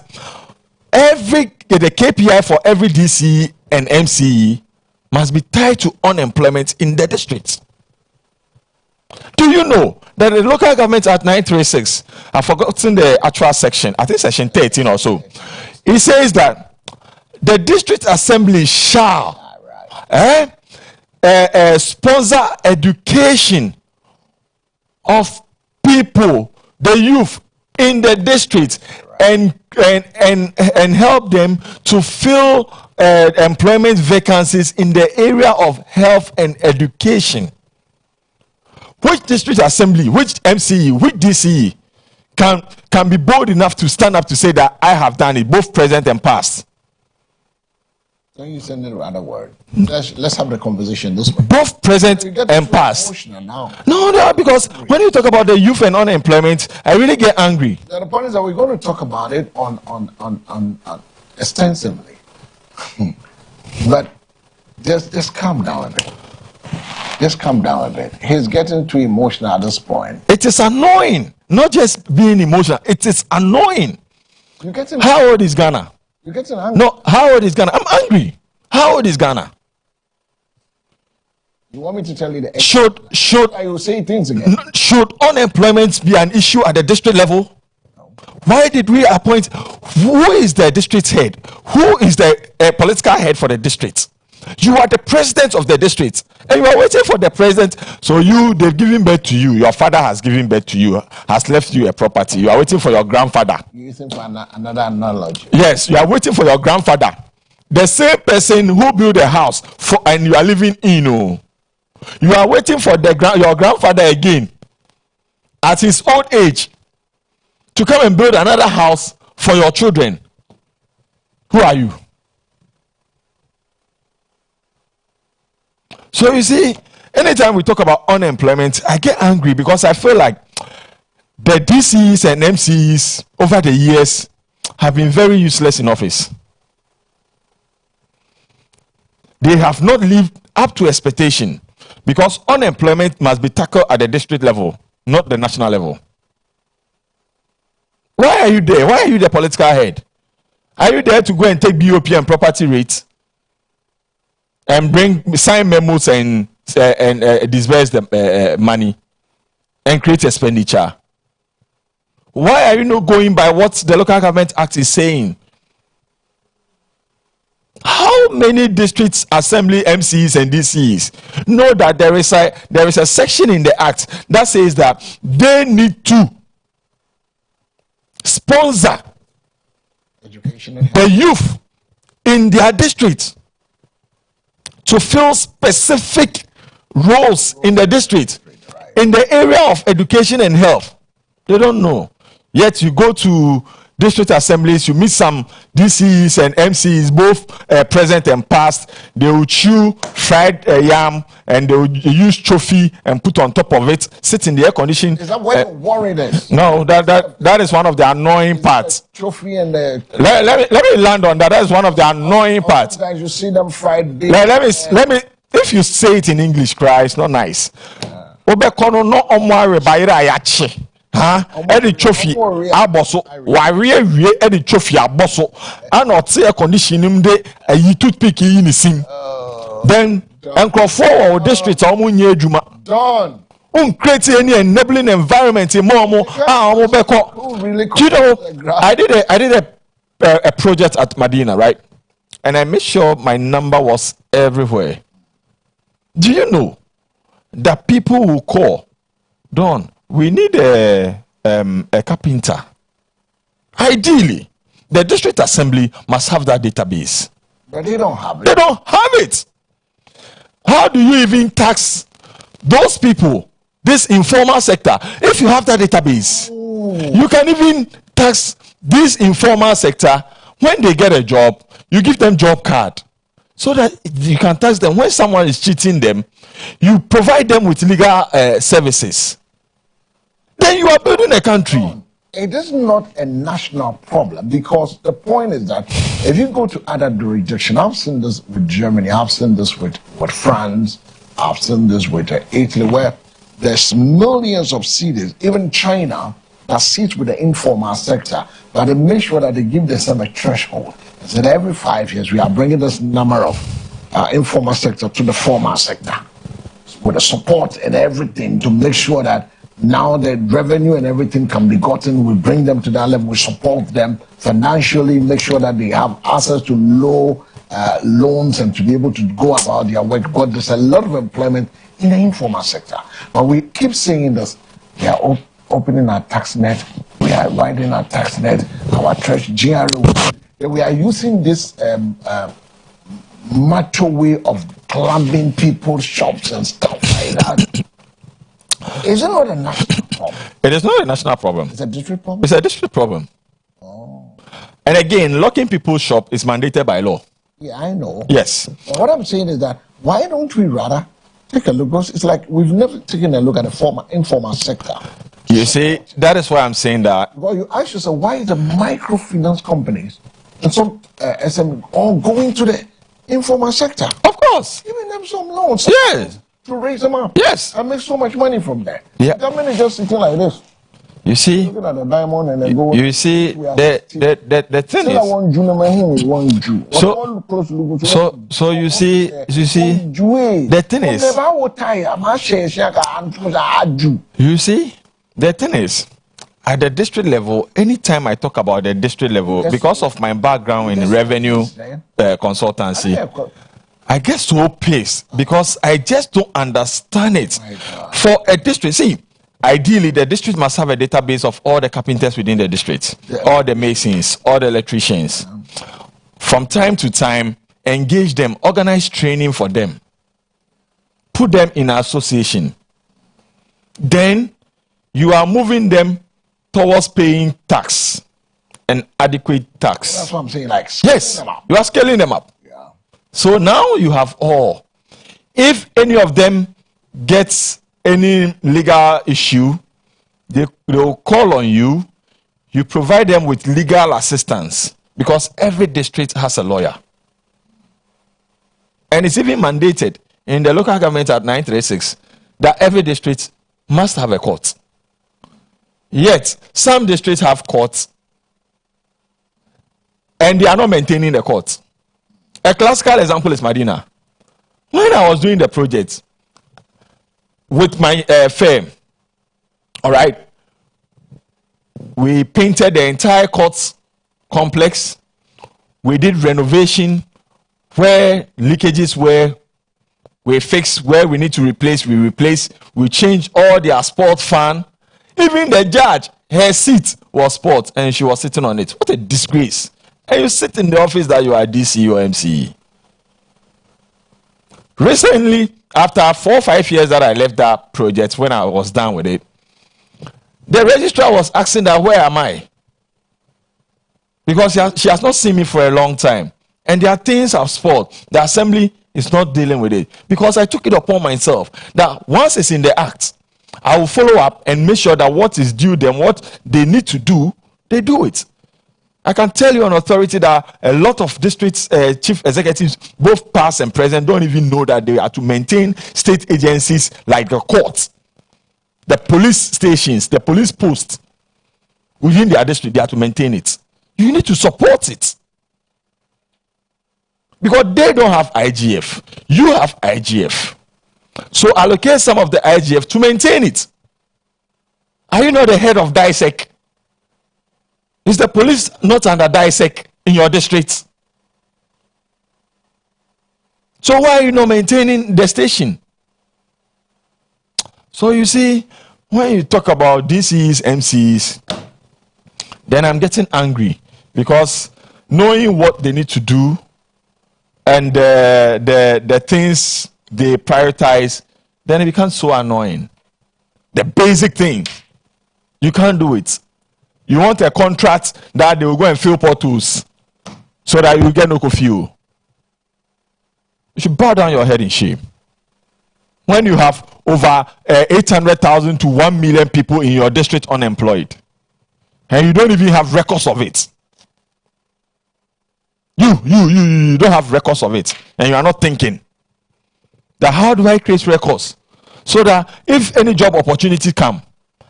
the KPI for every DCE and MCE must be tied to unemployment in the district. Do you know that the Local Government Act 936, I've forgotten the actual section, I think section 13 or so, it says that the district assembly shall sponsor education of people, the youth in the district, and help them to fill employment vacancies in the area of health and education. Which district assembly, which MCE, which DCE can be bold enough to stand up to say that I have done it, both present and past? Don't you send another word? Let's have the conversation this way. Both present and past. Now. No, because when you talk about the youth and unemployment, I really get angry. The point is that we're going to talk about it on extensively. But just calm down a bit. Just calm down a bit. He's getting too emotional at this point. It is annoying. Not just being emotional. It is annoying. You're getting. How old is Ghana? You're getting angry. No, how old is Ghana? I'm angry. How old is Ghana? You want me to tell you the should I will say things again. Should unemployment be an issue at the district level? No. Why did we appoint? Who is the district head? Who is the political head for the district? You are the president of the district, and you are waiting for the president. So they've given birth to you. Your father has given birth to you, has left you a property. You are waiting for your grandfather. You're using for another analogy. Yes, you are waiting for your grandfather. The same person who built a house and you are living in. You are waiting for your grandfather again at his old age to come and build another house for your children. Who are you? So you see, anytime we talk about unemployment, I get angry because I feel like the DCs and MCs over the years have been very useless in office. They have not lived up to expectation, because unemployment must be tackled at the district level, not the national level. Why are you there? Why are you the political head? Are you there to go and take BOP and property rates and sign memos and disburse the money and create expenditure? Why are you not going by what the Local Government Act is saying? How many districts, assembly, MCs, and DCs know that there is a section in the act that says that they need to sponsor the youth in their district to fill specific roles in the district in the area of education and health? They don't know. Yet you go to district assemblies, you meet some DCs and MCs, both present and past. They will chew fried yam and they will use trophy and put on top of it, sit in the air condition. Is that where the worry is? No, that is one of the annoying parts. Trophy and the... Let me land on that. That is one of the annoying parts. Sometimes you see them fried. Let me. If you say it in English, cry, it's not nice. Obekono no omware bayira ayache. Huh? Any trophy aboso. Wari any trophy aboso. And not say a condition him de a toothpick in the sim. Then Nkrofo or district omunye juma. Done. Create any enabling environment in Momo. You know, I did a project at Medina, right? And I made sure my number was everywhere. Do you know that people will call, Don, we need a carpenter. Ideally, the district assembly must have that database. But they don't have it. They don't have it. How do you even tax those people, this informal sector? If you have that database, you can even tax this informal sector. When they get a job, you give them job card so that you can tax them. When someone is cheating them, you provide them with legal services. Then you are building a country. It is not a national problem, because the point is that if you go to other jurisdictions, I've seen this with Germany, I've seen this with France, I've seen this with Italy, where there's millions of cities, even China, that sits with the informal sector, but they make sure that they give themselves a threshold. So that every 5 years we are bringing this number of informal sector to the formal sector with the support and everything to make sure that now the revenue and everything can be gotten. We bring them to that level. We support them financially, make sure that they have access to low loans and to be able to go about their work. Because there's a lot of employment in the informal sector. But we keep saying this. We are opening our tax net. We are widening our tax net. Our church, GRA. We are using this macho way of clubbing people's shops and stuff like that. Is it not a national problem? It is not a national problem. It's a district problem? It's a district problem. Oh. And again, locking people's shop is mandated by law. Yeah, I know. Yes. But what I'm saying is that why don't we rather take a look? Because it's like we've never taken a look at the informal sector. You see, that is why I'm saying that. Well, you ask yourself, why is the microfinance companies and some SME all going to the informal sector? Of course. Giving them some loans. Yes. To raise them up. Yes. And make so much money from there. Yeah. The government is just sitting like this. You see, looking at the diamond and then go. You see, the thing is. So you see, the thing is. You see, the thing is, at the district level, anytime I talk about the district level, because of my background in revenue consultancy, I get so pissed because I just don't understand it. For a district, see, ideally, the district must have a database of all the carpenters within the district, all the masons, all the electricians. From time to time, engage them, organize training for them, put them in an association. Then you are moving them towards paying tax, an adequate tax. That's what I'm saying. Like, yes, you are scaling them up. Yeah. So now you have all. If any of them gets any legal issue, they will call on you. You provide them with legal assistance because every district has a lawyer. And it's even mandated in the local government at 936 that every district must have a court. Yet, some districts have courts and they are not maintaining the court. A classical example is Medina. When I was doing the project with my firm, all right, we painted the entire court complex. We did renovation where leakages were. We fixed where we need to replace. We replaced. We changed all the asphalt fan. Even the judge, her seat was sport and she was sitting on it. What a disgrace. And you sit in the office that you are DC or MCE. Recently, after 4 or 5 years that I left that project, when I was done with it, the registrar was asking that, where am I? because she has not seen me for a long time. And there are things I've spoiled. The assembly is not dealing with it. Because I took it upon myself that once it's in the act, I will follow up and make sure that what is due them, what they need to do, they do it. I can tell you on authority that a lot of district chief executives, both past and present, don't even know that they are to maintain state agencies like the courts, the police stations, the police posts within their district. They are to maintain it. You need to support it. Because they don't have IGF. You have IGF. So allocate some of the IGF to maintain it. Are you not the head of DISEC? Is the police not under DISEC in your district? So why are you not maintaining the station? So you see, when you talk about DCs, MCs, then I'm getting angry because knowing what they need to do and the things they prioritize, then it becomes so annoying. The basic thing, you can't do it. You want a contract that they will go and fill potholes so that you get no fuel. You should bow down your head in shame. When you have over 800,000 to 1 million people in your district unemployed, and you don't even have records of it. You don't have records of it, and you are not thinking that how do I create records so that if any job opportunity come,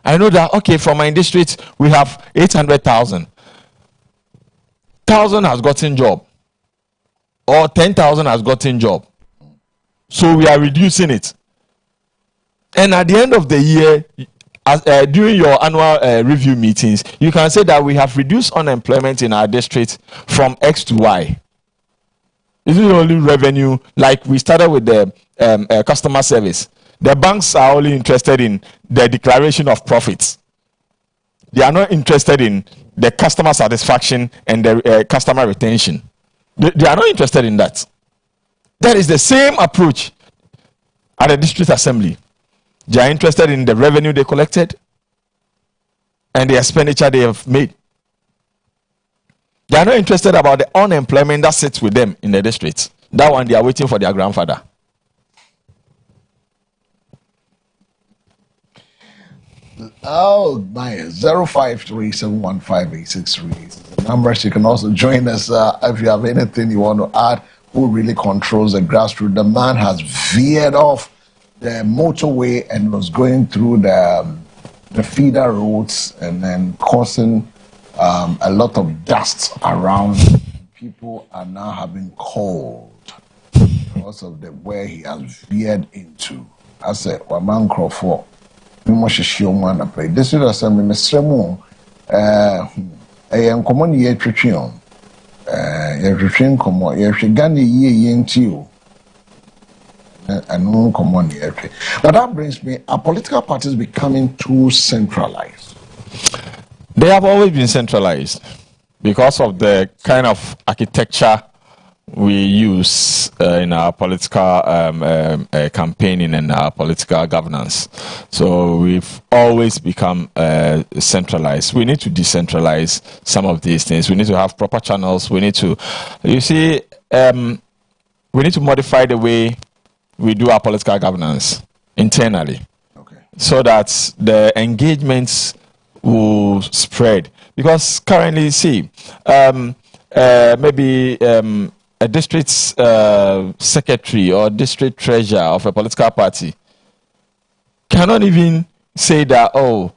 I know that, okay, from my district, we have 800,000. 1,000 has gotten job. Or 10,000 has gotten job. So we are reducing it. And at the end of the year, during your annual review meetings, you can say that we have reduced unemployment in our district from X to Y. Is it only revenue? Like we started with the customer service. The banks are only interested in the declaration of profits. They are not interested in the customer satisfaction and the customer retention. They are not interested in that. That is the same approach at the district assembly. They are interested in the revenue they collected and the expenditure they have made. They are not interested about the unemployment that sits with them in the district. That one, they are waiting for their grandfather. Oh, my 0537158638. Numbers. You can also join us if you have anything you want to add. Who really controls the grassroots? The man has veered off the motorway and was going through the feeder roads and then causing a lot of dust around. People are now having cold because of the way he has veered into. I said, Waman Crawford. This is the same Mr. Moon. I am common year trition. Everything common, you're Gandhi ye into and no common year. But that brings me, are political parties becoming too centralized? They have always been centralized because of the kind of architecture we use in our political campaigning and our political governance. So we've always become centralized. We need to decentralize some of these things. We need to have proper channels. We need to, you see, we need to modify the way we do our political governance internally, okay, so that the engagements will spread. Because currently, see, maybe a district secretary or district treasurer of a political party cannot even say that, oh,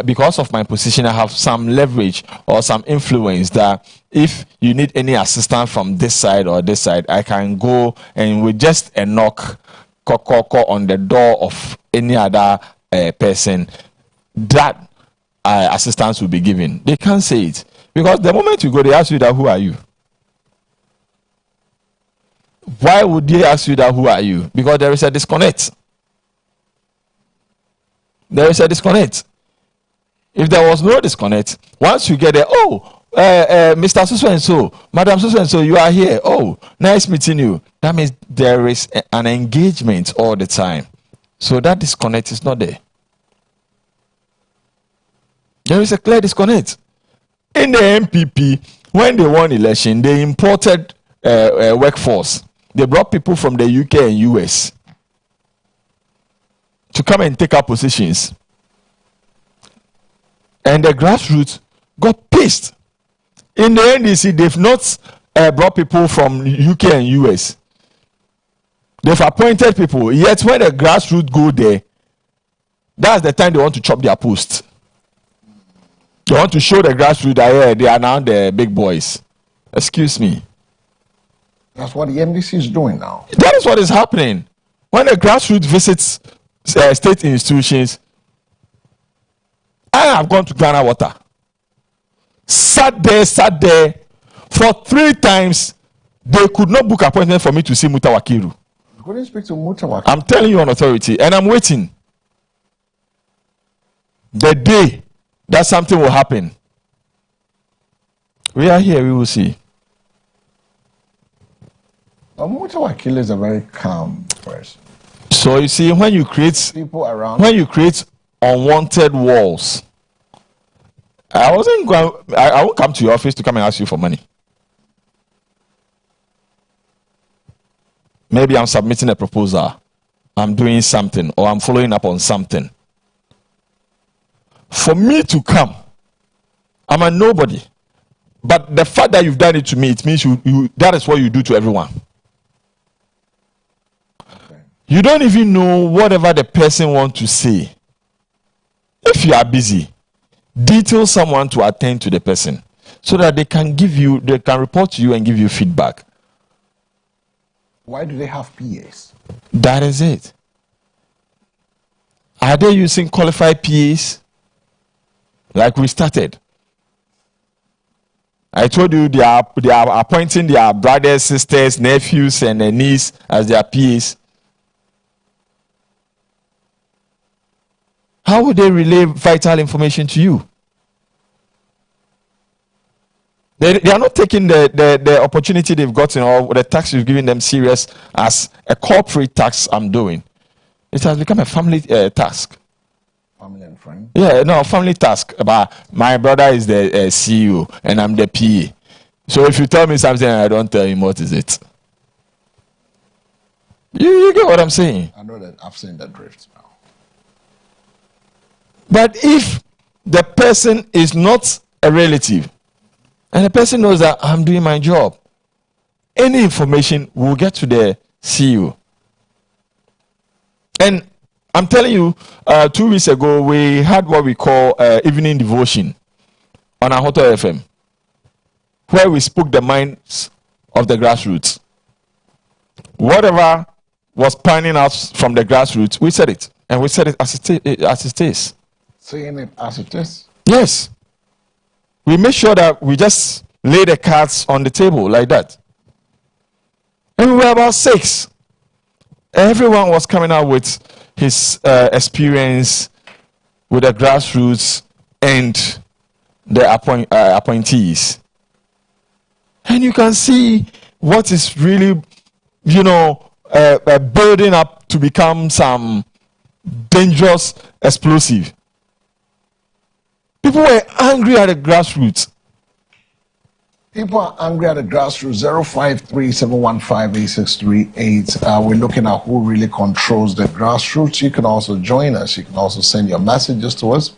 because of my position, I have some leverage or some influence that if you need any assistance from this side or this side, I can go and with just a knock on the door of any other person, that assistance will be given. They can't say it. Because the moment you go, they ask you that, who are you? Why would they ask you that, who are you? Because there is a disconnect. There is a disconnect. If there was no disconnect, once you get there, oh, Mr. So-and-so, Madam So-and-so, you are here. Oh, nice meeting you. That means there is an engagement all the time. So that disconnect is not there. There is a clear disconnect. In the MPP, when they won election, they imported workforce. They brought people from the UK and US to come and take up positions. And the grassroots got pissed. In the NDC, they've not brought people from UK and US. They've appointed people. Yet when the grassroots go there, that's the time they want to chop their post. They want to show the grassroots that they are now the big boys. Excuse me. That's what the MDC is doing now. That is what is happening. When the grassroots visits state institutions, I have gone to Ghana Water. Sat there. For 3 times, they could not book appointment for me to see Mutawakiru. You couldn't speak to Mutawakiru. I'm telling you on authority, and I'm waiting. The day that something will happen, we are here, we will see. Mutawakiru is a very calm person. So you see, when you create people around, when you create unwanted walls, I won't come to your office to come and ask you for money. Maybe I'm submitting a proposal, I'm doing something, or I'm following up on something. For me to come, I'm a nobody. But the fact that you've done it to me, it means that is what you do to everyone. Okay. You don't even know whatever the person wants to say. If you are busy, detail someone to attend to the person so that they can report to you and give you feedback. Why do they have PAs? That is it. Are they using qualified PAs? Like we started. I told you they are appointing their brothers, sisters, nephews, and their niece as their PAs. How would they relay vital information to you? They are not taking the opportunity they've gotten or the tax you've given them serious as a corporate tax I'm doing. It has become a family task. Family and friend? Yeah, no, family task. But my brother is the CEO and I'm the PA. So if you tell me something and I don't tell him, what is it? You get what I'm saying? I know that I've seen that drift now. But if the person is not a relative, and the person knows that I'm doing my job, any information will get to the CEO. And I'm telling you, 2 weeks ago, we had what we call evening devotion on Ahoto FM, where we spoke the minds of the grassroots. Whatever was panning out from the grassroots, we said it. And we said it as it is. Saying it as it is? Yes. We make sure that we just lay the cards on the table like that. And we were about 6. Everyone was coming out with his experience with the grassroots and the appointees. And you can see what is really, building up to become some dangerous explosive. People were angry at the grassroots. People are angry at the grassroots. 053-715-8638. We're looking at who really controls the grassroots. You can also join us. You can also send your messages to us.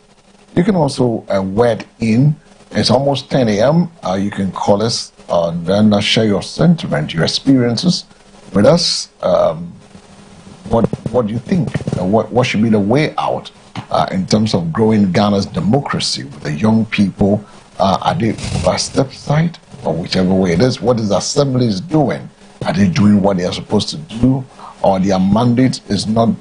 You can also word in. It's almost 10 a.m. You can call us and then share your sentiment, your experiences with us. What do you think? What should be the way out in terms of growing Ghana's democracy with the young people? Are they over step side or whichever way it is? What is the assemblies doing? Are they doing what they are supposed to do, or their mandate is the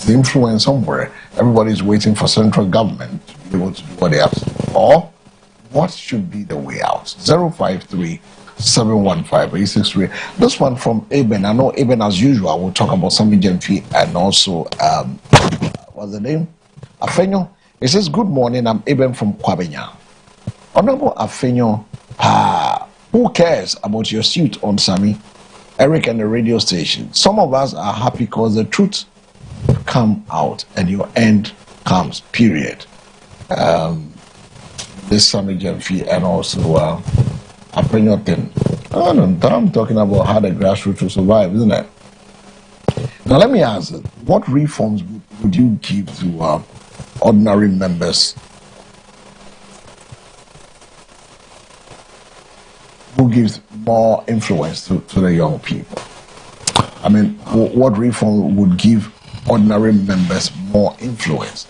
influence somewhere? Everybody's waiting for central government to be able to do what they have to do. Or what should be the way out? 053-715-863. This one from Eben. I know Eben, as usual, will talk about Sami Jemfi and also what's the name? Afenyo. It says, good morning, I'm Eben from Kwabenya. Honorable Afenyo, who cares about your suit on Sami, Eric, and the radio station? Some of us are happy because the truth will come out and your end comes, period. this Sammy Gemfi and also Apenyotin. I'm talking about how the grassroots will survive, isn't it? Now let me ask, what reforms would you give to ordinary members who gives more influence to the young people? I mean, what reform would give ordinary members more influence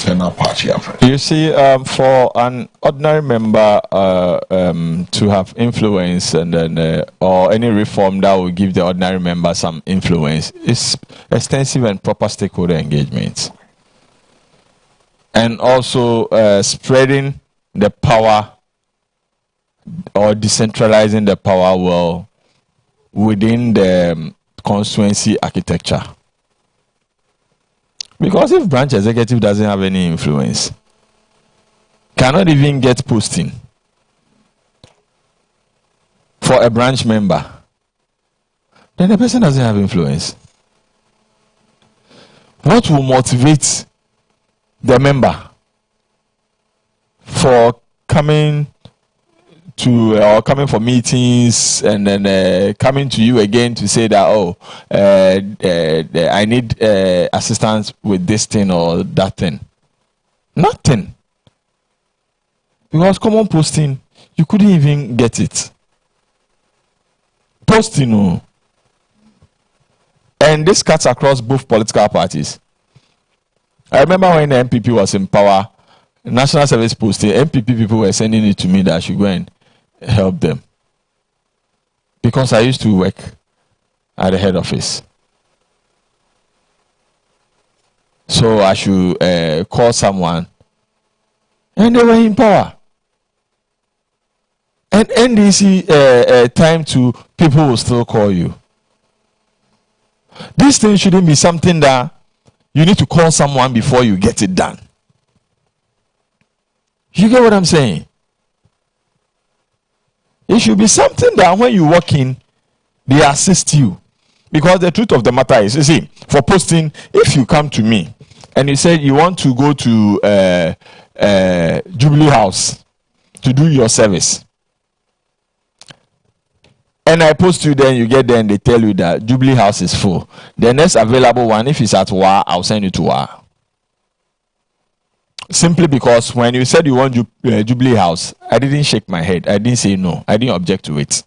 in our party effort? You see, for an ordinary member to have influence, and then or any reform that will give the ordinary member some influence, is extensive and proper stakeholder engagement, and also spreading the power or decentralizing the power well within the constituency architecture. Because if branch executive doesn't have any influence, cannot even get posting for a branch member, then the person doesn't have influence. What will motivate the member for coming to or coming for meetings and then coming to you again to say that I need assistance with this thing or that thing? Nothing. Because common posting, you couldn't even get it. Posting, no. And this cuts across both political parties. I remember when the MPP was in power, National Service Posting, MPP people were sending it to me that I should go and help them, because I used to work at the head office, so I should call someone, and they were in power. And NDC time to people will still call you. This thing shouldn't be something that you need to call someone before you get it done. You get what I'm saying? It should be something that when you walk in, they assist you. Because the truth of the matter is, you see, for posting, if you come to me and you say you want to go to Jubilee House to do your service, and I post you, then you get there and they tell you that Jubilee House is full. The next available one, if it's at Wa, I'll send you to Wa. Simply because when you said you want Jubilee House, I didn't shake my head. I didn't say no. I didn't object to it.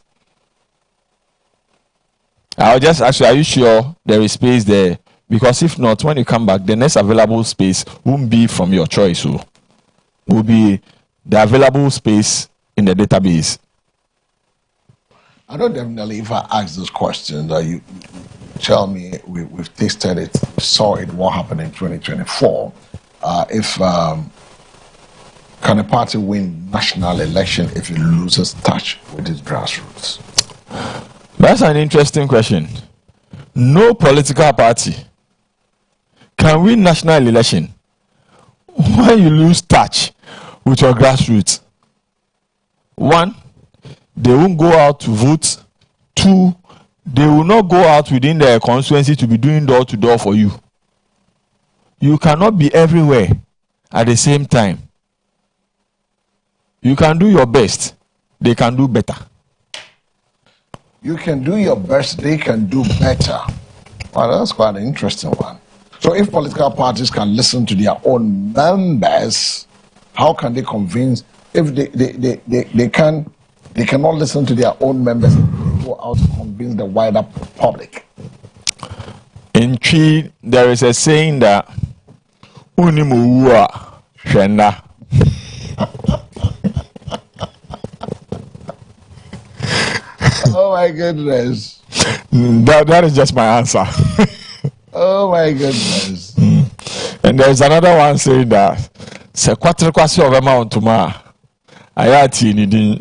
I'll just ask you, are you sure there is space there? Because if not, when you come back, the next available space won't be from your choice. So will be the available space in the database. I know definitely if I ask this question, that you tell me we've tasted it, saw it, what happened in 2024. Can a party win national election if it loses touch with its grassroots? That's an interesting question. No political party can win national election when you lose touch with your grassroots. One, they won't go out to vote. Two, they will not go out within their constituency to be doing door to door for you. You cannot be everywhere at the same time. You can do your best. They can do better. You can do your best. They can do better. Well, that's quite an interesting one. So if political parties can listen to their own members, how can they convince, if they cannot listen to their own members, they go out to convince the wider public? In Chi, there is a saying that Unimuwa Shenda. Oh my goodness. That is just my answer. Oh my goodness. And there's another one saying that se kwatre kwase of amount to ma ayati ni din.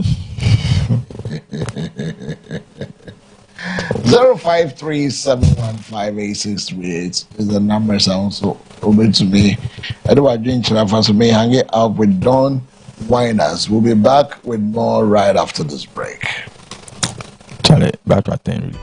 0537158638 is the number sounds so open to me. Edward Drink for me hanging out with Dawn Winers. We'll be back with more right after this break. Charlie, back to attend.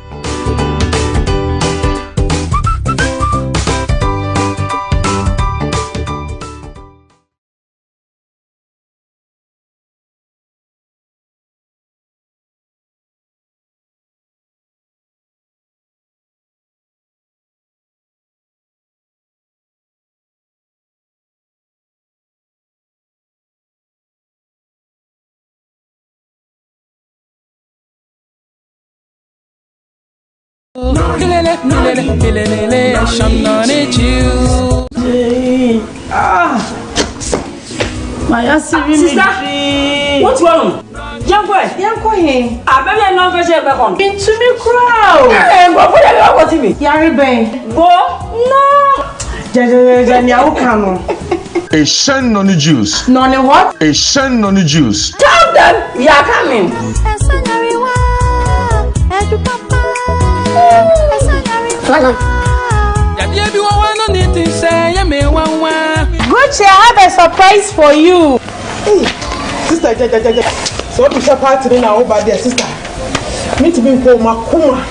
My sister, what's wrong? Young boy, baby, I'm not going to back on. Into me crowd. Hey, what are you about to me? Yari Ben. Go? No. Jaja, come on. A shen noni juice. Noni what? A shen noni juice. Tell them we are coming. Gucci, I have a surprise for you. Hey, sister, so what is your party now over there, sister? Me to be called Makuma,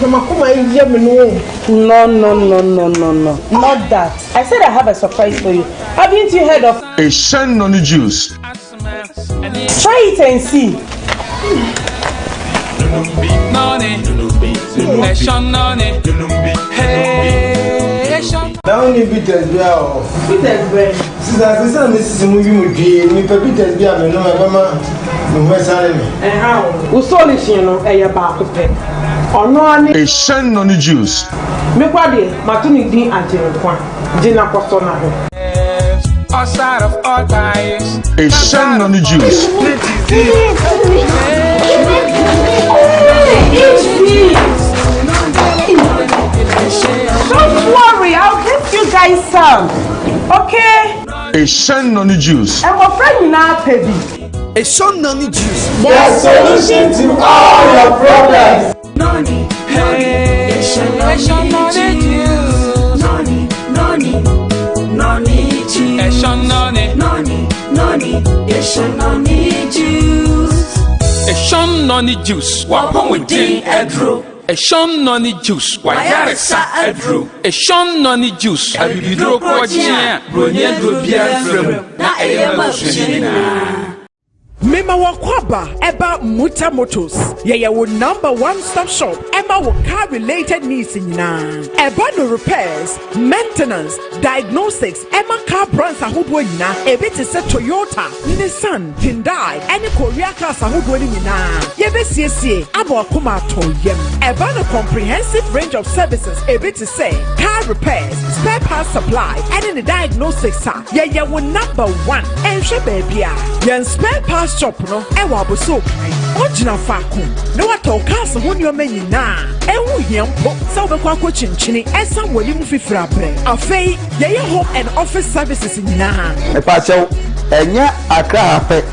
No, not that. I said I have a surprise for you. Haven't you heard of a shen noni juice? Try it and see. Now only Peter's beer. Peter's bread. Sister, this is a movie with me. Peter's beer, I know my mama. No, my son. And how? Who saw this, you know, a back of it? Or no, a shen noni juice. Me kwade, matuni din anjere kwa. Jina kwasona. Outside of all ties. A shen noni juice. Don't worry, I'll get you guys some. Okay? A shen noni juice. And my friend now, baby. A shen noni juice. The solution to all your problems. Noni, hey, Shen noni juice. Noni juice. Shen noni juice. Shen noni juice. Wapong with din edro. Shen noni juice. Wayaresa edro. Shen noni juice. Abibidro kwajia. Bronye drobia frem. Na eyema shina. Mema wakwaba eba Muta Motors. Yeye wo number one stop shop. Ema wo car related needs nyina. Eba no repairs, maintenance, diagnostics. Ema car brands ahudwo nyina. Ebe te se Toyota, Nissan, Hyundai, any Korea cars ahudwo nyina. Yebe siesie abo akoma toyem. Eba no comprehensive range of services. Ebe te se car repairs, spare parts supply, and the diagnostics are. Yeye wo number one. Enhwe baby a. Yen spare parts shop no ewa boso kai ojina faako ne wato cars ho nyoma nyina ewu hiempo sa obekwa ko chinchini esa wali mu fifira bre afei ye home and office services nyina e pa chew enya akra ape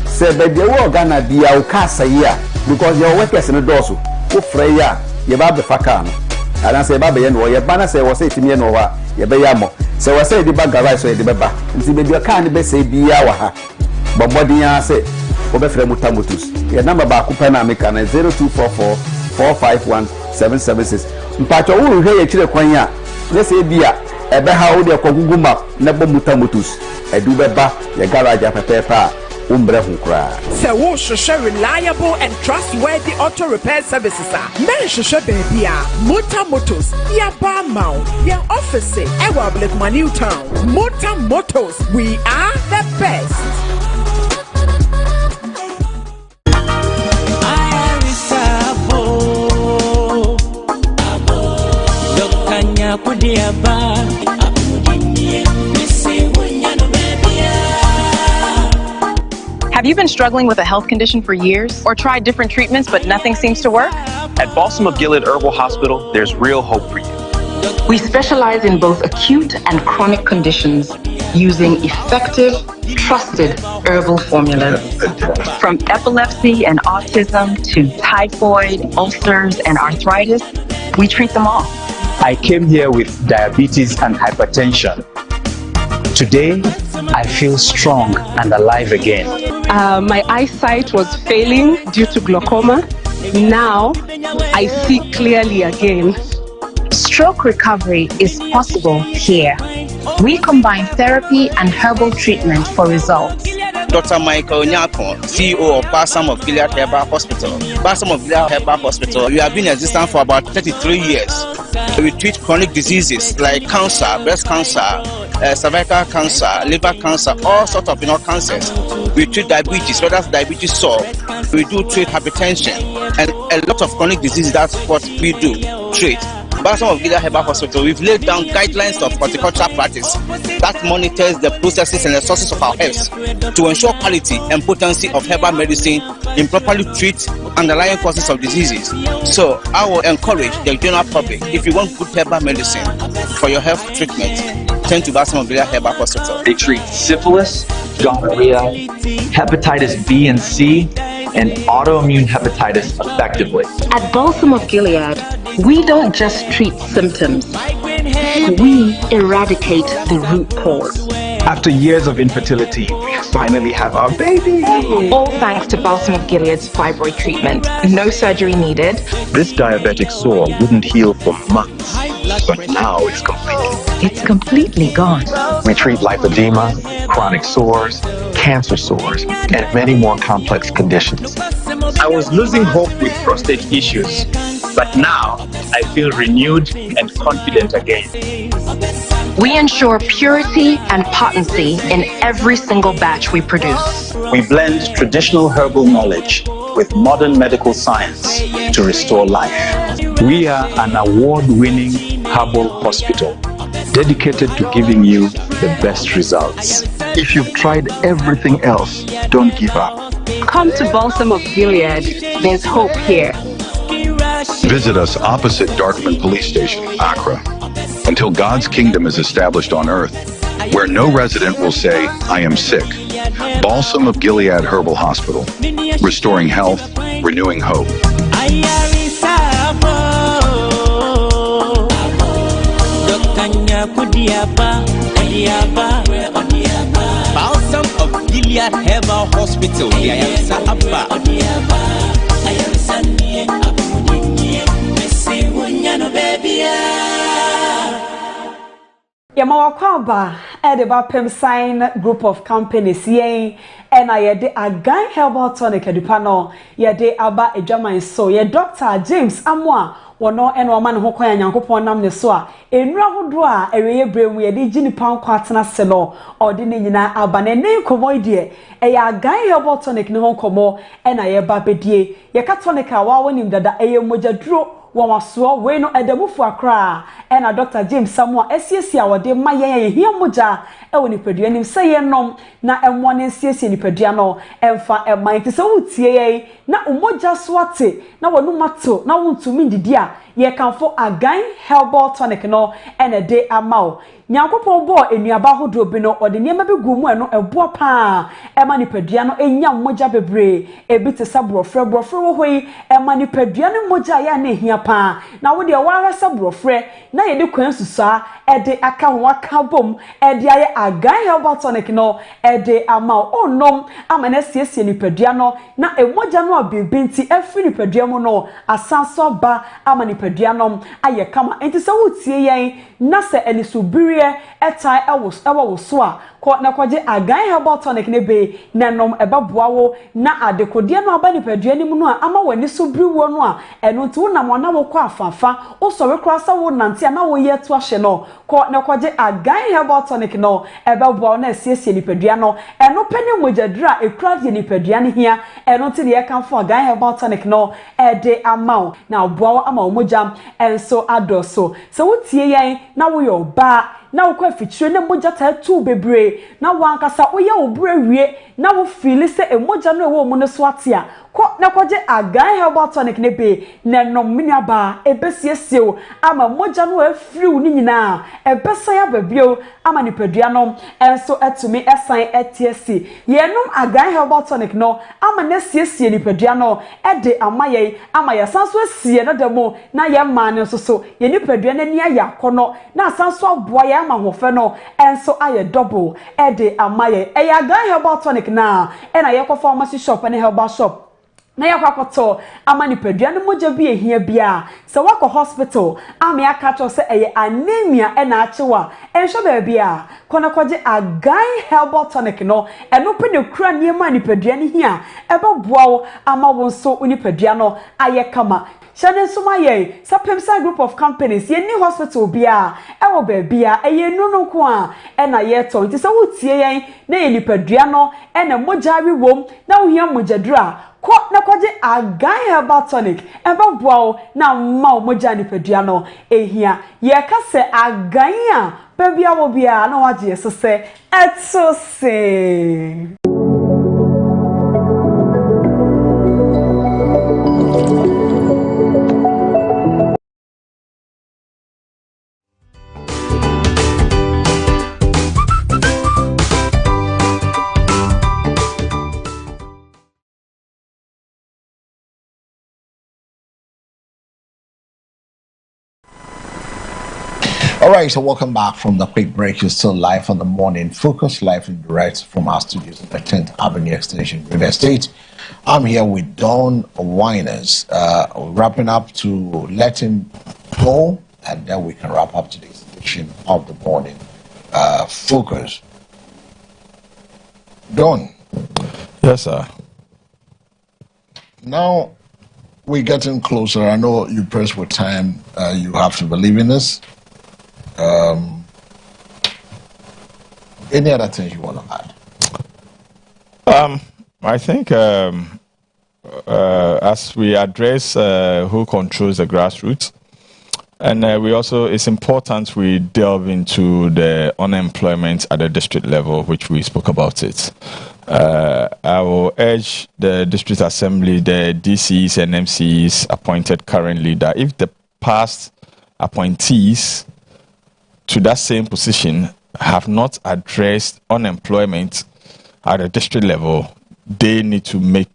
se bebe wo Ghana bia wo kasa yi a because your workers no doso wo frɛ ya ye ba be faka no ana se ba be ye no ye ba na se wo se timi no wa ye be ya mo se wo se di ba garage so ye di be ba nti be bia ka ne be se bia wa ha bombodian say obefre Muta Motors your number ba ku pa na meka na 0244 451 776 mpacho wo hwe ye kire kwan a ne se bia ebe ha wo de kogugu map na bo Muta Motors edu beba ye garage apepepa umbre hu kra se wo hwehwe reliable and trustworthy auto repair services a men hwehwe baby a Muta Motors ya ba maw your office e wa Blakema New Town. Muta Motors, we are the best. Have you been struggling with a health condition for years or tried different treatments but nothing seems to work? At Balsam of Gilead Herbal Hospital, there's real hope for you. We specialize in both acute and chronic conditions using effective, trusted herbal formulas. From epilepsy and autism to typhoid, ulcers, and arthritis, we treat them all. I came here with diabetes and hypertension. Today, I feel strong and alive again. My eyesight was failing due to glaucoma. Now, I see clearly again. Stroke recovery is possible here. We combine therapy and herbal treatment for results. Dr. Michael Nyako, CEO of Balsam of Gilead Herbal Hospital. Balsam of Gilead Herbal Hospital, we have been in existence for about 33 years. We treat chronic diseases like cancer, breast cancer, cervical cancer, liver cancer, all sorts of cancers. We treat diabetes, whether that's diabetes solve. We do treat hypertension and a lot of chronic diseases. That's what we do treat. Balsam of Gilead Herbal Hospital, we've laid down guidelines of horticultural practice that monitors the processes and the sources of our herbs to ensure quality and potency of herbal medicine in properly treat underlying causes of diseases. So I will encourage the general public, if you want good herbal medicine for your health treatment, turn to Balsam of Gilead Herbal Hospital. They treat syphilis, gonorrhea, hepatitis B and C, and autoimmune hepatitis effectively. At Balsam of Gilead, we don't just treat symptoms, we eradicate the root cause. After years of infertility, we finally have our baby. All thanks to Balsam of Gilead's fibroid treatment. No surgery needed. This diabetic sore wouldn't heal for months, but now it's complete. It's completely gone. We treat lipedema, chronic sores, cancer sores, and many more complex conditions. I was losing hope with prostate issues, but now I feel renewed and confident again. We ensure purity and potency in every single batch we produce. We blend traditional herbal knowledge with modern medical science to restore life. We are an award-winning herbal hospital dedicated to giving you the best results. If you've tried everything else, don't give up. Come to Balsam of Gilead. There's hope here. Visit us opposite Dartmouth Police Station, Accra, until God's kingdom is established on earth, where no resident will say, I am sick. Balsam of Gilead Herbal Hospital, restoring health, renewing hope. Balsam of Gilead Herbal Hospital. Yamawakwaba, Edeba Pemsign Group of Companies, yea, and I had a guy herbal tonic edupano, yade aba a German so, ye Dr. James Amwa, wano and woman who can yankupon nam the soa, in Ravodra, a real brain we had Ginny Pound Quatana Selo, or Dinina Abane, name comoidie, a guy herbal tonic no como, and I a babedie, ye catonica, while when him that a moja drew. Wama so we no edamufu akra e na Dr. James Samuel esiesia wode maye hia moja e woni padua nim se ye nom na emmo ne esiesia ni padua no emfa eman ti se wutie ye na umoja so ate na wonu mato na wuntumi ndidi a ye kanfo agan herbal tonic no ene de amao nyankopon bo enuaba hodo bi no ode niema bi gu mu eno ebo pa ema ni padua no enya moja bebre ebi te sabrofre wo hoi ema ni padua no moja ya na ehia pa na wo de wa sabrofre na ye de kwan susa ede aka ho aka bom ede aye agan herbal tonic no ede amao onom amana siesie ni padua no na emoja no abibinti afi ni padua mu no asanso ba amani padua no aye kama enti se wutie yen na se enisubiri etai ewo so a ko na kwaje agan herbal tonic ne be na nom ebaboa wo na adekodie no aba ni padua ni mu no a ama wani so briwo no a eno nti wona mo na wo kwa afafa wo so we krasa wo nante na wo ye to ahye no ko na kwaje agan herbal tonic no ebaboa na asiesie ni padua no eno pani mojadura ekura de ni padua ne hia eno nti de ye kanfo agan herbal tonic no ede amao na oboa ama omojam enso adoso so wutie yen na wo yo ba na wo kwa fichire ne moja ta tu bebre na wankasa wo ye obure wie na wo feel se emoja no ewo mu ne so atia ko na kwaje agan herbal tonic ne be na nomina ba ebesiesie ama moja no afriu ni nyina ebesa ya babio ama ni padua no enso etumi esan etiesi yenum agan herbal tonic no ama na siesie ni padua no ede amaye ama ya sanso asie no demo na ye ma ne so ye ni padua na ni aya kono na sanso aboa ya ama hofe no enso aye double ede amaye e agan herbal tonic na e na ye ko pharmacy shop and herbal shop na yakwakoto amani padua no moja bi ehia bia se wako hospital ame akato se eye anemia e na achewa enhwe ba bia kona kwaje agan herbal tonic no eno pe ne kura niema ni padua ni hia ebeboa wo ama wo nso uni padua no aye kama Shane Sumaye, Sapemsa Group of Companies, Yeni Hospital Bia, Ewo Bebia, Eye Nunoko a, Ena Yeto, it is a wood yen, Nay Nipaduano, and a Mojavi womb, now here Mojadra, ko na kwaje agan herbal tonic eba boa na ma o moja nipadua no ehia ye ka se agan a bebia wo bia na waje sese etose. All right, so welcome back from the quick break. You're still live on the morning focus, live and direct from our studios at the 10th Avenue Extension Real Estate. I'm here with Dawn Winers, wrapping up to let him go, and then we can wrap up today's edition of the morning focus. Dawn. Yes, sir. Now we're getting closer. I know you pressed with time. You have to believe in this. Any other things you want to add? I think as we address who controls the grassroots, and we also, it's important we delve into the unemployment at the district level, which we spoke about it. I will urge the district assembly, the DCs and MCs appointed currently, that if the past appointees to that same position have not addressed unemployment at the district level, they need to make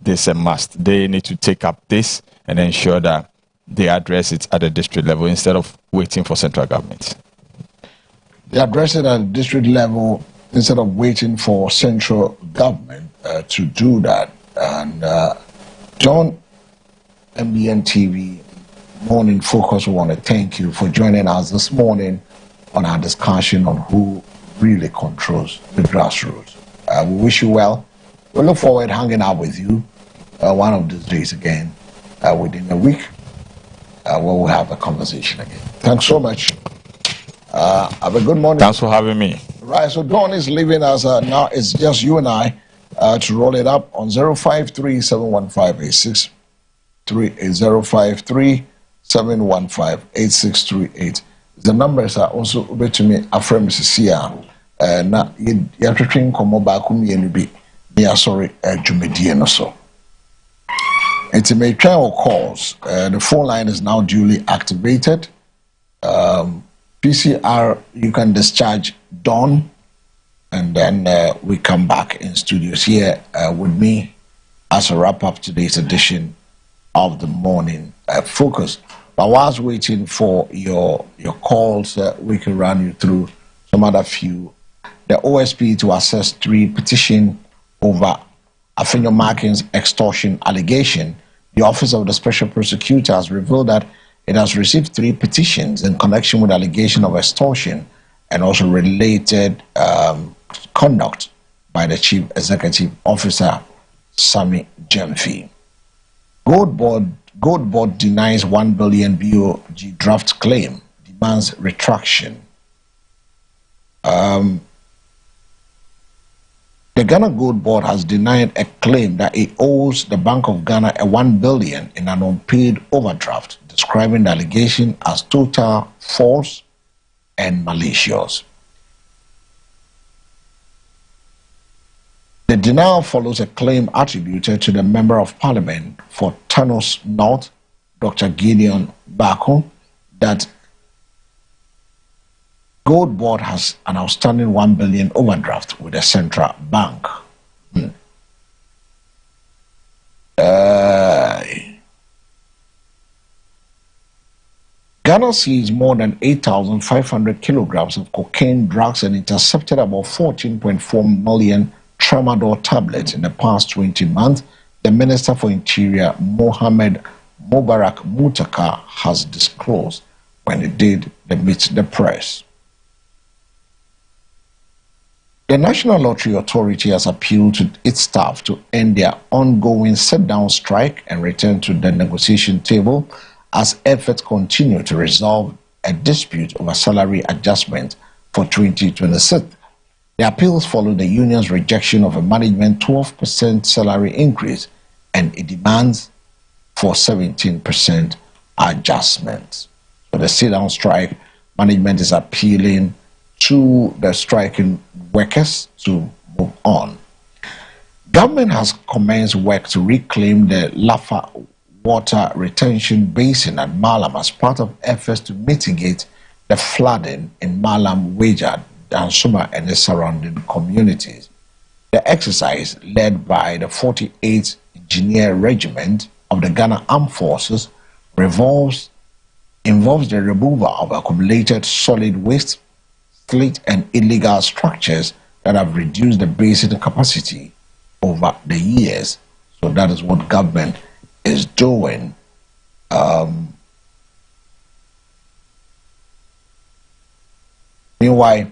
this a must. They need to take up this and ensure that they address it at the district level instead of waiting for central government. They address it at the district level instead of waiting for central government to do that. And John, MBN TV Morning Focus, we want to thank you for joining us this morning on our discussion on who really controls the grassroots. We wish you well. We look forward to hanging out with you one of these days again within a week where we'll have a conversation again. Thanks so much. Have a good morning. Thanks for having me. Right, so Dawn is leaving us. Now it's just you and I to roll it up on 053-715-8638, 053-715-8638. The numbers are also over to me after Mrs. Sia. Na yatwetwen komo ba ku mienu bi me asori dwumedie no so. It may try or calls. The phone line is now duly activated. PCR, you can discharge Dawn, and then we come back in studios here with me as a wrap up today's edition of the morning focus. But whilst waiting for your calls, we can run you through some other few. The OSP to assess 3 petition over Afenyo Markin's extortion allegation. The Office of the Special Prosecutor has revealed that it has received 3 petitions in connection with allegation of extortion and also related conduct by the Chief Executive Officer, Sammy Gyamfi. Gold Board denies 1 billion BOG draft claim, demands retraction. The Ghana Gold Board has denied a claim that it owes the Bank of Ghana a 1 billion in an unpaid overdraft, describing the allegation as total false and malicious. The denial follows a claim attributed to the Member of Parliament for Tanos North, Dr. Gideon Bako, that Gold Board has an outstanding 1 billion overdraft with the central bank. Ghana seized more than 8,500 kilograms of cocaine, drugs, and intercepted about 14.4 million tramadol tablets in the past 20 months, the Minister for Interior, Mohammed Mubarak Mutaka, has disclosed when he did meet the press. The National Lottery Authority has appealed to its staff to end their ongoing sit-down strike and return to the negotiation table as efforts continue to resolve a dispute over salary adjustment for 2026. The appeals follow the union's rejection of a management 12% salary increase and it demands for 17% adjustment. So the sit-down strike management is appealing to the striking workers to move on. Government has commenced work to reclaim the Lafa water retention basin at Malam as part of efforts to mitigate the flooding in Malam, Weja, Dansuma and the surrounding communities. The exercise, led by the 48th Engineer Regiment of the Ghana Armed Forces, involves the removal of accumulated solid waste, slate and illegal structures that have reduced the basin capacity over the years. So that is what government is doing. Meanwhile,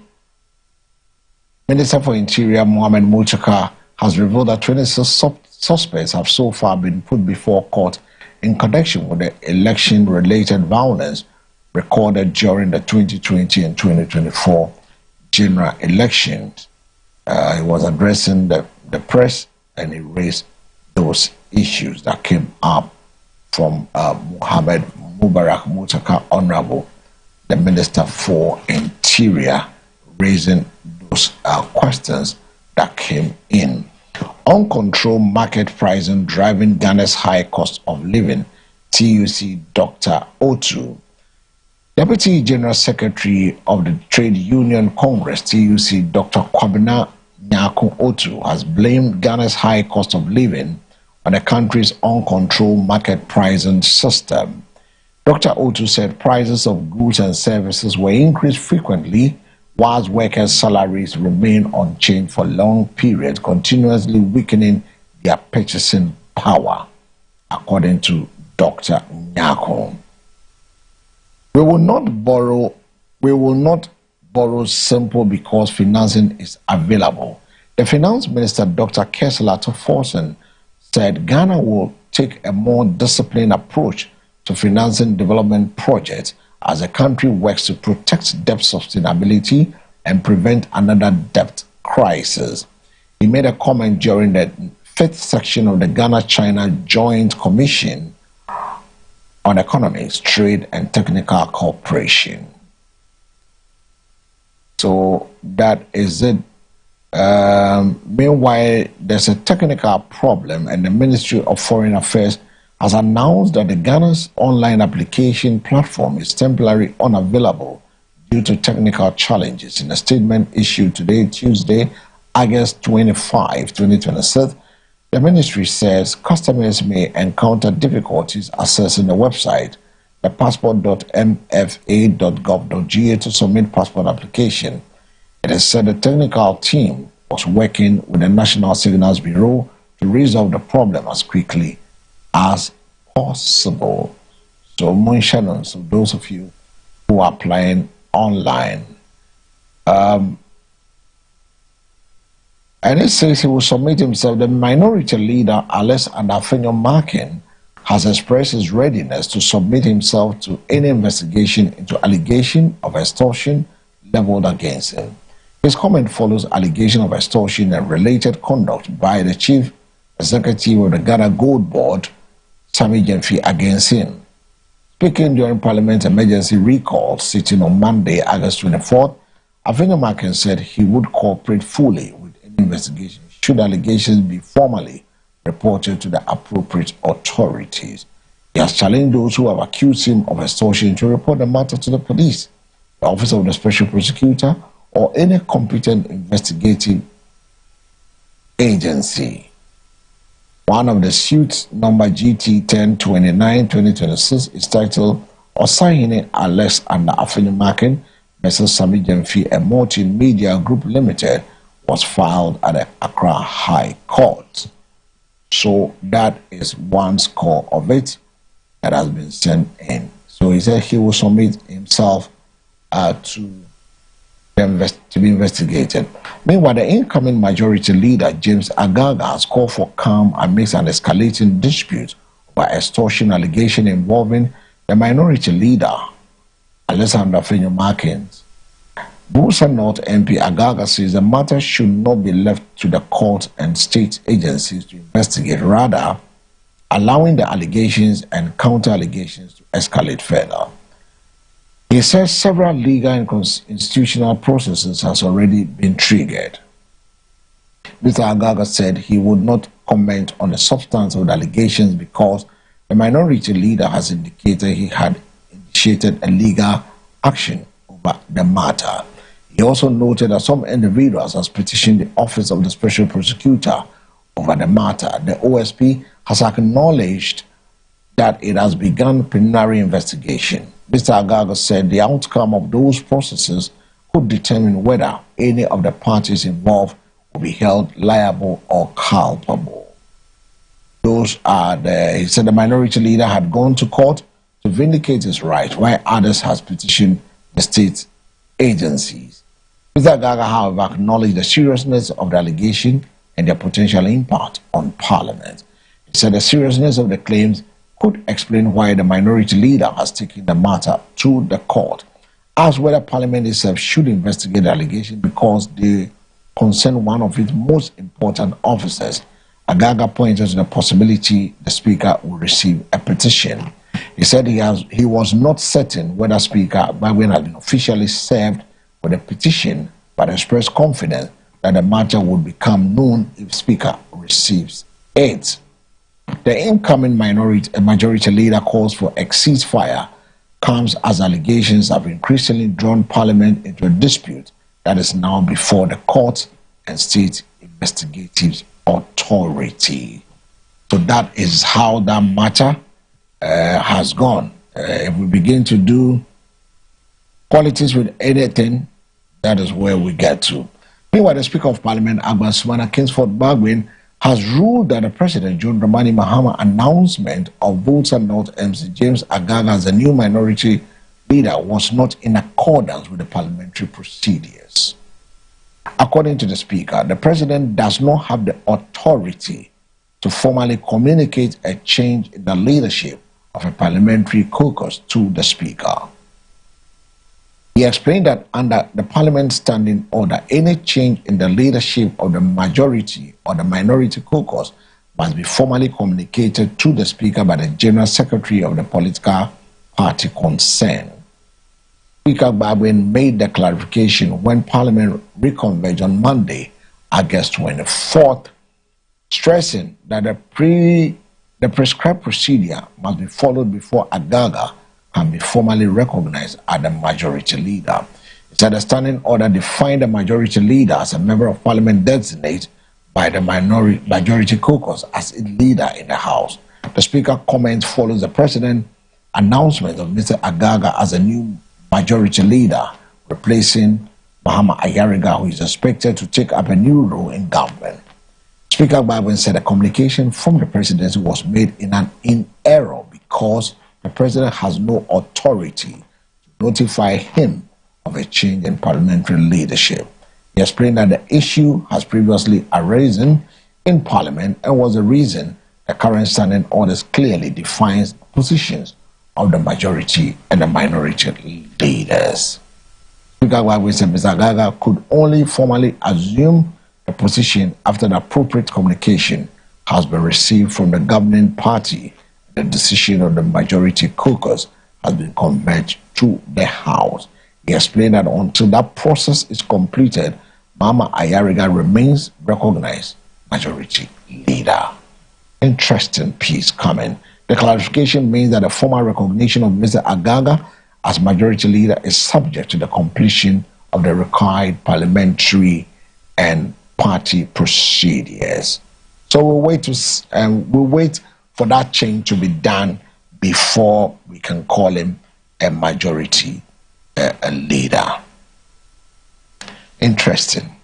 Minister for Interior Mohamed Mulchaka has revealed that 26 suspects have so far been put before court in connection with the election-related violence recorded during the 2020 and 2024 general elections. He was addressing the press and he raised those issues that came up from Mohamed Mubarak Mulchaka, Honorable, the Minister for Interior, raising those questions that came in. Uncontrolled market pricing driving Ghana's high cost of living, TUC Dr. Otu. Deputy General Secretary of the Trade Union Congress, TUC Dr. Kwabena Nyako Otu, has blamed Ghana's high cost of living on the country's uncontrolled market pricing system. Dr. Otu said prices of goods and services were increased frequently, whilst workers' salaries remain unchanged for long periods, continuously weakening their purchasing power, according to Dr. Nyako. We will not borrow simple because financing is available. The Finance Minister, Dr. Kesla Toforsen, said Ghana will take a more disciplined approach to financing development projects as the country works to protect debt sustainability and prevent another debt crisis. He made a comment during the 5th section of the Ghana-China Joint Commission on Economics, Trade and Technical Cooperation. So that is it. Meanwhile, there's a technical problem, and the Ministry of Foreign Affairs has announced that the Ghana's online application platform is temporarily unavailable due to technical challenges. In a statement issued today, Tuesday, August 25, 2026, the ministry says customers may encounter difficulties accessing the website, the passport.mfa.gov.ga, to submit passport application. It is said the technical team was working with the National Signals Bureau to resolve the problem as quickly as possible. So, Shannon, so those of you who are applying online, and it says he will submit himself. The minority leader, Alex Adafenyo-Markin, has expressed his readiness to submit himself to any investigation into allegation of extortion leveled against him. His comment follows allegation of extortion and related conduct by the chief executive of the Ghana Gold Board, Sammy Gyamfi, against him. Speaking during Parliament emergency recall sitting on Monday, August 24th, Adafenyo-Markin said he would cooperate fully with any investigation should allegations be formally reported to the appropriate authorities. He has challenged those who have accused him of extortion to report the matter to the police, the Office of the Special Prosecutor, or any competent investigative agency. One of the suits, number GT 1029-2026, is titled Osahene Alex and Adafenyo-Markin vs. Sammy Gyamfi, a multimedia group limited, was filed at the Accra High Court. So that is one score of it that has been sent in. So he said he will submit himself to be investigated. Meanwhile, the incoming majority leader, James Agaga, has called for calm amidst an escalating dispute over extortion allegation involving the minority leader, Alexander Adafenyo-Markin. Busa North MP Agaga says the matter should not be left to the court and state agencies to investigate. Rather, allowing the allegations and counter-allegations to escalate further. He says several legal and institutional processes has already been triggered. Mr. Agaga said he would not comment on the substance of the allegations because the minority leader has indicated he had initiated a legal action over the matter. He also noted that some individuals has petitioned the Office of the Special Prosecutor over the matter. The OSP has acknowledged that it has begun preliminary investigation. Mr. Agaga said the outcome of those processes could determine whether any of the parties involved will be held liable or culpable. He said the minority leader had gone to court to vindicate his right, while others has petitioned the state agencies. Mr. Agaga, however, acknowledged the seriousness of the allegation and their potential impact on Parliament. He said the seriousness of the claims could explain why the minority leader has taken the matter to the court, as whether Parliament itself should investigate the allegation because they concern one of its most important officers. Agaga pointed to the possibility the Speaker will receive a petition. He said he was not certain whether Speaker Gbagben had been officially served with a petition, but expressed confidence that the matter would become known if Speaker receives it. The incoming majority leader calls for a ceasefire comes as allegations have increasingly drawn Parliament into a dispute that is now before the court and state investigative authority. So that is how that matter has gone. If we begin to do politics with anything, that is where we get to. Meanwhile, the Speaker of Parliament, Agba Sumana Kingsford Gbagben, has ruled that the President John Dramani Mahama announcement of Volta North MC James Agaga as the new minority leader was not in accordance with the parliamentary procedures. According to the Speaker, the President does not have the authority to formally communicate a change in the leadership of a parliamentary caucus to the Speaker. He explained that under the Parliament Standing Order, any change in the leadership of the majority or the minority caucus must be formally communicated to the Speaker by the General Secretary of the political party concerned. Speaker Gbagben made the clarification when Parliament reconvened on Monday, August 24th, stressing that the prescribed procedure must be followed before Agaga can be formally recognized as the majority leader. He said the standing order defined the majority leader as a member of Parliament designated by the majority caucus as its leader in the House. The Speaker comment follows the President's announcement of Mr. Agaga as a new majority leader, replacing Mahama Ayariga, who is expected to take up a new role in government. Speaker Gbagben said the communication from the presidency was made in error because the President has no authority to notify him of a change in parliamentary leadership. He explained that the issue has previously arisen in Parliament and was the reason the current standing orders clearly defines positions of the majority and the minority leaders. Speaker Gbagben said Mr. Agaga could only formally assume the position after the appropriate communication has been received from the governing party. The decision of the majority caucus has been conveyed to the House. He explained that until that process is completed, Mahama Ayariga remains recognized majority leader. Interesting piece coming. The clarification means that the formal recognition of Mr. Agaga as majority leader is subject to the completion of the required parliamentary and party procedures. So we'll wait for that change to be done before we can call him a majority leader. Interesting.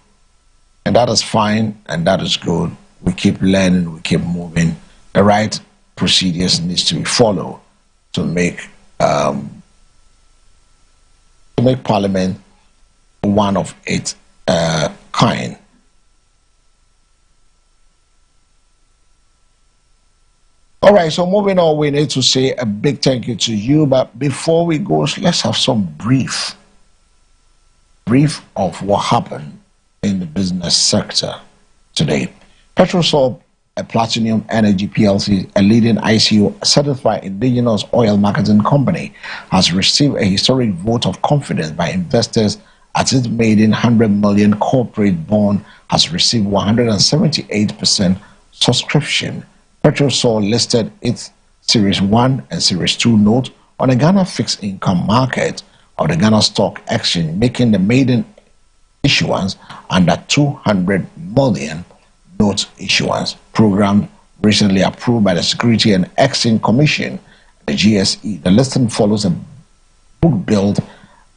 And that is fine and that is good. We keep learning, we keep moving. The right procedures needs to be followed to make Parliament one of its kind. All right, so moving on, we need to say a big thank you to you. But before we go, let's have some brief of what happened in the business sector today. Petrosol a Platinum Energy PLC, a leading ICO certified indigenous oil marketing company, has received a historic vote of confidence by investors as its maiden 100 million corporate bond has received 178% subscription. Petrosol listed its Series 1 and Series 2 note on the Ghana fixed income market of the Ghana Stock Exchange, making the maiden issuance under 200 million note issuance program recently approved by the Security and Exchange Commission, the GSE. The listing follows a book build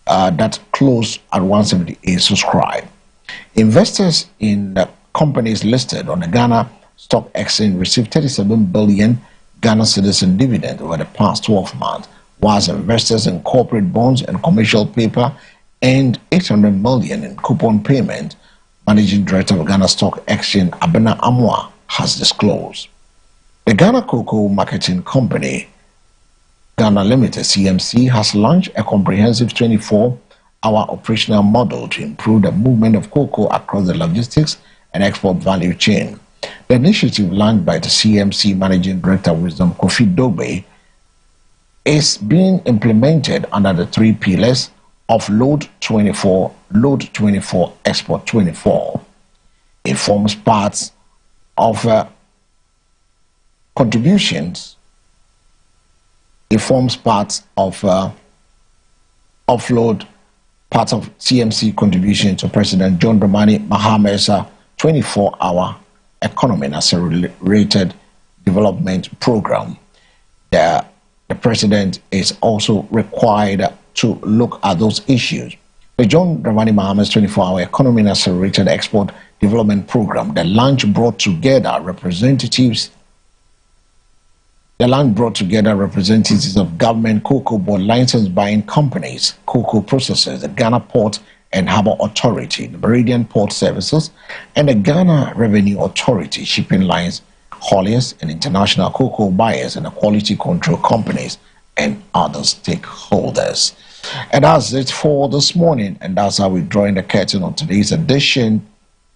that closed at 178 subscribed. Investors in the companies listed on the Ghana Stock Exchange received 37 billion Ghana citizen dividend over the past 12 months, whilst investors in corporate bonds and commercial paper earned 800 million in coupon payment. Managing Director of Ghana Stock Exchange, Abena Amwa, has disclosed. The Ghana Cocoa Marketing Company, Ghana Limited, CMC, has launched a comprehensive 24-hour operational model to improve the movement of cocoa across the logistics and export value chain. The initiative, launched by the CMC Managing Director Wisdom Kofi Dogbe, is being implemented under the 3 pillars of Load 24, Export 24. It forms part of contributions. It forms part of offload, part of CMC contribution to President John Dramani Mahame's 24-hour economy and accelerated development program. The president is also required to look at those issues. The John Dramani Mahame's 24-hour economy and accelerated export development program, the launch brought together representatives of government cocoa board license buying companies, cocoa processors, the Ghana Port and Harbour Authority, the Meridian Port Services, and the Ghana Revenue Authority, shipping lines, hauliers, and international cocoa buyers, and the quality control companies, and other stakeholders. And that's it for this morning, and that's how we're drawing the curtain on today's edition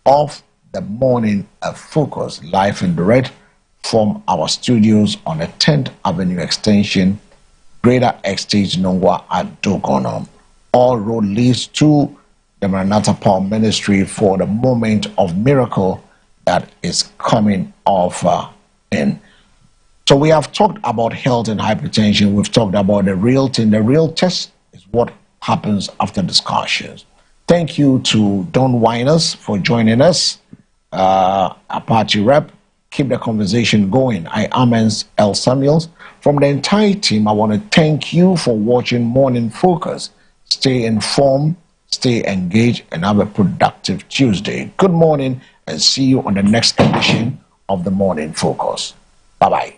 of the Morning Focus, live and direct from our studios on the 10th Avenue Extension, Greater Exchange, Nongwa at Dogono. All road leads to the Maranatha Power Ministry for the moment of miracle that is coming off in. So we have talked about health and hypertension. We've talked about the real thing. The real test is what happens after discussions. Thank you to Don Winers for joining us, Apache Rep. Keep the conversation going. I am L. Samuels. From the entire team, I want to thank you for watching Morning Focus. Stay informed, stay engaged, and have a productive Tuesday. Good morning, and see you on the next edition of the Morning Focus. Bye-bye.